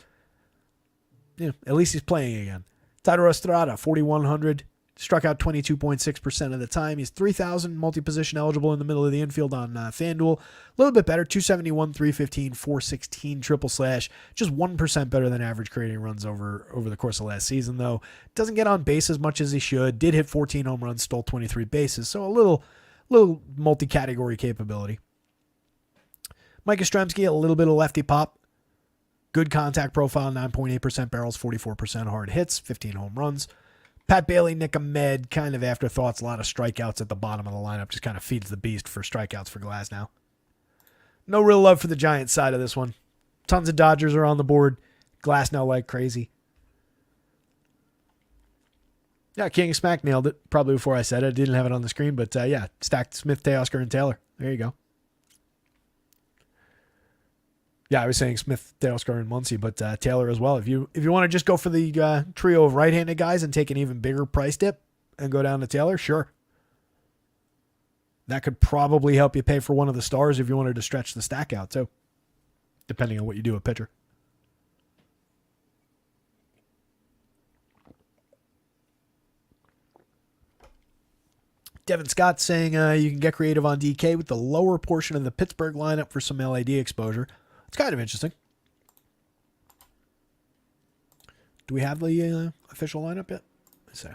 Yeah, at least he's playing again. Tairo Estrada, 4,100. Struck out 22.6% of the time. He's 3,000 multi-position eligible in the middle of the infield on FanDuel. A little bit better, 271, 315, 416 triple slash. Just 1% better than average creating runs over the course of last season, though. Doesn't get on base as much as he should. Did hit 14 home runs, stole 23 bases. So a little multi-category capability. Mike Yastrzemski, a little bit of lefty pop. Good contact profile, 9.8% barrels, 44% hard hits, 15 home runs. Pat Bailey, Nick Ahmed, kind of afterthoughts, a lot of strikeouts at the bottom of the lineup. Just kind of feeds the beast for strikeouts for Glass now. No real love for the Giants side of this one. Tons of Dodgers are on the board. Glass now like crazy. Yeah, King of Smack nailed it. Probably before I said it. I didn't have it on the screen, but yeah, stacked Smith, Teoscar, and Taylor. There you go. Yeah, I was saying Smith, Teoscar, and Muncy, but Taylor as well. If you want to just go for the trio of right-handed guys and take an even bigger price dip and go down to Taylor, sure. That could probably help you pay for one of the stars if you wanted to stretch the stack out too, depending on what you do at pitcher. Devin Scott saying you can get creative on DK with the lower portion of the Pittsburgh lineup for some LAD exposure. It's kind of interesting. Do we have the official lineup yet? Let's see.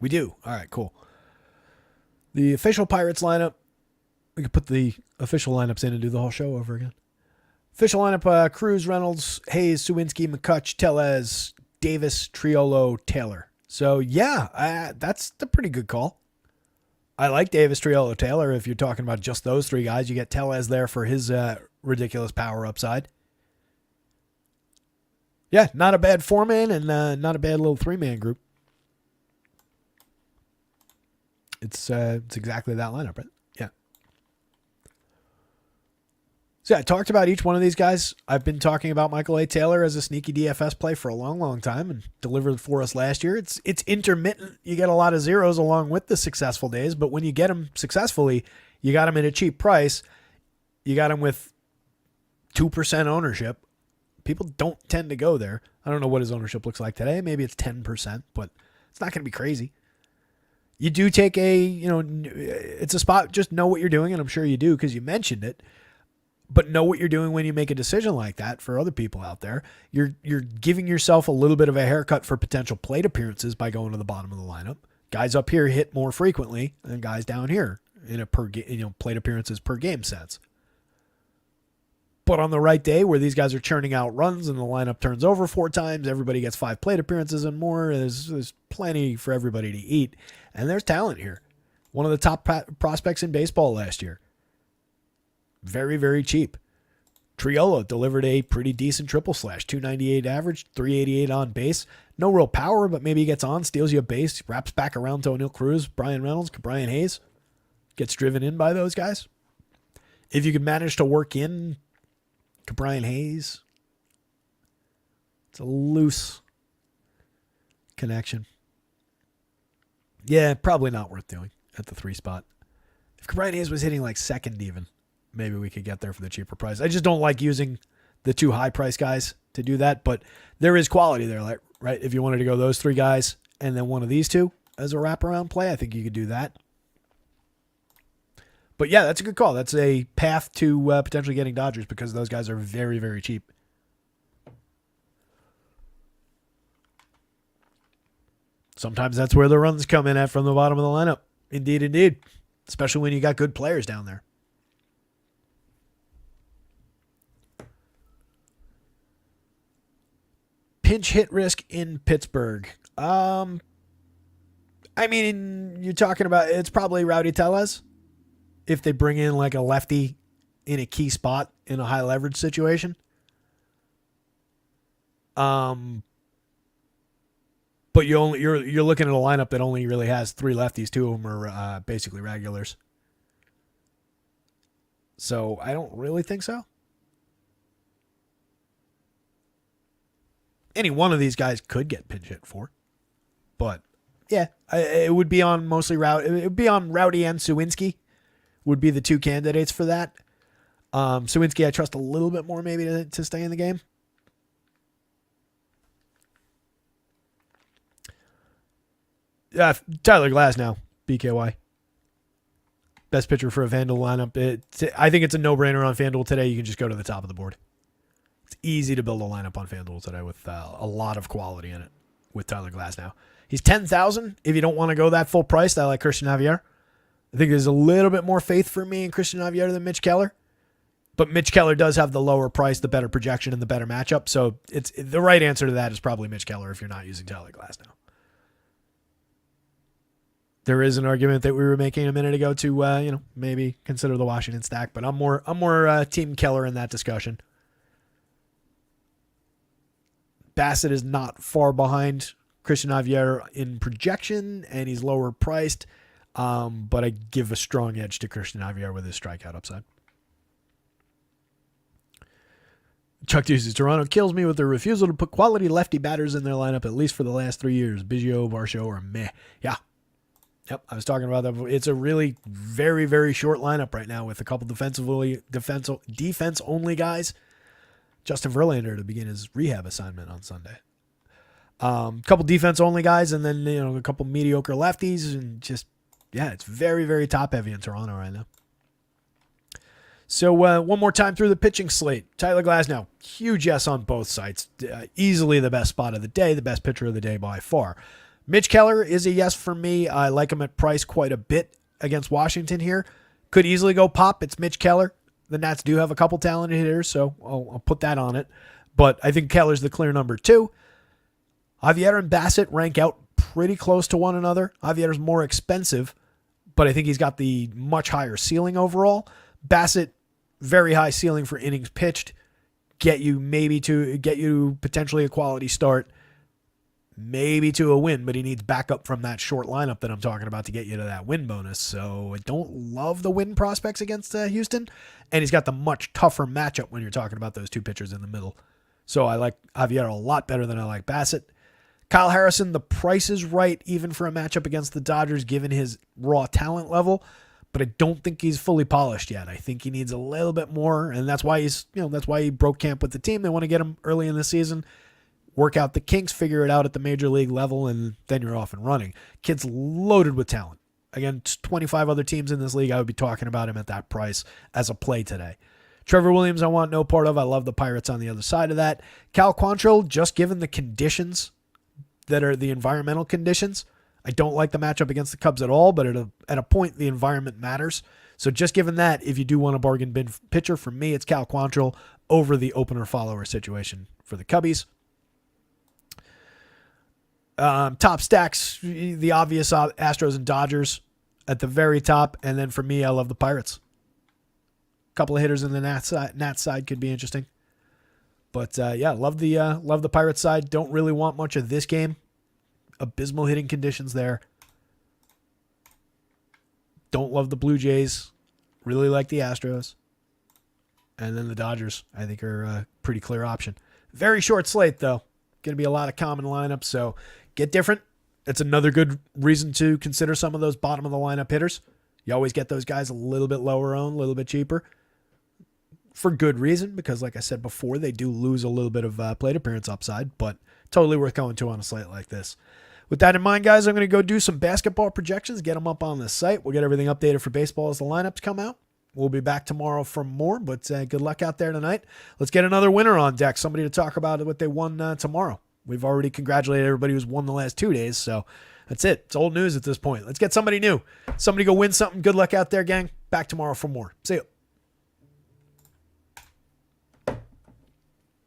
We do. All right, cool. The official Pirates lineup. We could put the official lineups in and do the whole show over again. Official lineup, Cruz, Reynolds, Hayes, Suwinski, McCutch, Tellez, Davis, Triolo, Taylor. So, yeah, that's a pretty good call. I like Davis, Triolo, Taylor. If you're talking about just those three guys, you get Tellez there for his ridiculous power upside. Yeah, not a bad four-man and not a bad little three-man group. It's exactly that lineup, right? Yeah. So yeah, I talked about each one of these guys. I've been talking about Michael A. Taylor as a sneaky DFS play for a long, long time and delivered for us last year. It's intermittent. You get a lot of zeros along with the successful days, but when you get them successfully, you got them at a cheap price. You got them with 2% ownership. People don't tend to go there. I don't know what his ownership looks like today. Maybe it's 10%, but it's not going to be crazy. You do take it's a spot, just know what you're doing, and I'm sure you do because you mentioned it. But know what you're doing when you make a decision like that for other people out there. You're giving yourself a little bit of a haircut for potential plate appearances by going to the bottom of the lineup. Guys up here hit more frequently than guys down here in a plate appearances per game sense. But on the right day where these guys are churning out runs and the lineup turns over 4 times, everybody gets 5 plate appearances and more. There's plenty for everybody to eat. And there's talent here. One of the top prospects in baseball last year. Very, very cheap. Triolo delivered a pretty decent triple slash. 298 average, 388 on base. No real power, but maybe he gets on, steals you a base, wraps back around to O'Neill Cruz, Brian Reynolds, Brian Hayes. Gets driven in by those guys. If you could manage to work in Brian Hayes, it's a loose connection. Yeah, probably not worth doing at the 3 spot. If Brian Hayes was hitting like second even, maybe we could get there for the cheaper price. I just don't like using the 2 high price guys to do that, but there is quality there, like, right? If you wanted to go those 3 guys and then one of these 2 as a wraparound play, I think you could do that. But yeah, that's a good call. That's a path to potentially getting Dodgers because those guys are very, very cheap. Sometimes that's where the runs come in at from the bottom of the lineup. Indeed, indeed. Especially when you got good players down there. Pinch hit risk in Pittsburgh. I mean, you're talking about, it's probably Rowdy Tellez. If they bring in like a lefty in a key spot in a high leverage situation. But you're looking at a lineup that only really has 3 lefties. 2 of them are basically regulars. So I don't really think so. Any one of these guys could get pinch hit for, but yeah, it would be on mostly Rowdy. It would be on Rowdy and Suwinski. Would be the 2 candidates for that. Suwinski, I trust a little bit more maybe to stay in the game. Tyler Glasnow, BKY. Best pitcher for a FanDuel lineup. I think it's a no-brainer on FanDuel today. You can just go to the top of the board. It's easy to build a lineup on FanDuel today with a lot of quality in it with Tyler Glasnow. He's $10,000. If you don't want to go that full price, I like Christian Javier. I think there's a little bit more faith for me in Christian Javier than Mitch Keller. But Mitch Keller does have the lower price, the better projection, and the better matchup. So it's the right answer to that is probably Mitch Keller if you're not using Tyler Glasnow. There is an argument that we were making a minute ago to maybe consider the Washington stack, but I'm more Team Keller in that discussion. Bassett is not far behind Christian Javier in projection, and he's lower priced, but I give a strong edge to Christian Javier with his strikeout upside. Chuck Deuces, Toronto kills me with their refusal to put quality lefty batters in their lineup, at least for the last 3 years. Biggio, Varsho, or meh. Yeah. Yep, I was talking about that. It's a really very, very short lineup right now with a couple defense-only guys. Justin Verlander to begin his rehab assignment on Sunday. Couple defense-only guys, and then a couple mediocre lefties, and it's very, very top-heavy in Toronto right now. So one more time through the pitching slate. Tyler Glasnow, huge yes on both sides. Easily the best spot of the day, the best pitcher of the day by far. Mitch Keller is a yes for me. I like him at price quite a bit against Washington here. Could easily go pop. It's Mitch Keller. The Nats do have a couple talented hitters, so I'll put that on it. But I think Keller's the clear number 2. Javier and Bassett rank out pretty close to one another. Javier's more expensive, but I think he's got the much higher ceiling overall. Bassett, very high ceiling for innings pitched. Get you potentially a quality start. Maybe to a win, but he needs backup from that short lineup that I'm talking about to get you to that win bonus. So I don't love the win prospects against Houston, and he's got the much tougher matchup when you're talking about those two pitchers in the middle. So I like Javier a lot better than I like Bassett. Kyle Harrison, the price is right even for a matchup against the Dodgers given his raw talent level, but I don't think he's fully polished yet. I think he needs a little bit more, and that's why he broke camp with the team. They want to get him early in the season. Work out the kinks, figure it out at the major league level, and then you're off and running. Kid's loaded with talent. Again, 25 other teams in this league, I would be talking about him at that price as a play today. Trevor Williams, I want no part of. I love the Pirates on the other side of that. Cal Quantrill, just given the conditions that are the environmental conditions, I don't like the matchup against the Cubs at all, but at a point, the environment matters. So just given that, if you do want a bargain bin pitcher, for me, it's Cal Quantrill over the opener-follower situation for the Cubbies. Top stacks, the obvious Astros and Dodgers at the very top. And then for me, I love the Pirates. A couple of hitters in the Nats side could be interesting. But love the Pirates side. Don't really want much of this game. Abysmal hitting conditions there. Don't love the Blue Jays. Really like the Astros. And then the Dodgers, I think, are a pretty clear option. Very short slate, though. Going to be a lot of common lineups, so get different. It's another good reason to consider some of those bottom of the lineup hitters. You always get those guys a little bit lower owned, a little bit cheaper. For good reason, because like I said before, they do lose a little bit of plate appearance upside, but totally worth going to on a slate like this. With that in mind, guys, I'm going to go do some basketball projections, get them up on the site. We'll get everything updated for baseball as the lineups come out. We'll be back tomorrow for more, but good luck out there tonight. Let's get another winner on deck, somebody to talk about what they won tomorrow. We've already congratulated everybody who's won the last 2 days, so that's it. It's old news at this point. Let's get somebody new. Somebody go win something. Good luck out there, gang. Back tomorrow for more. See you.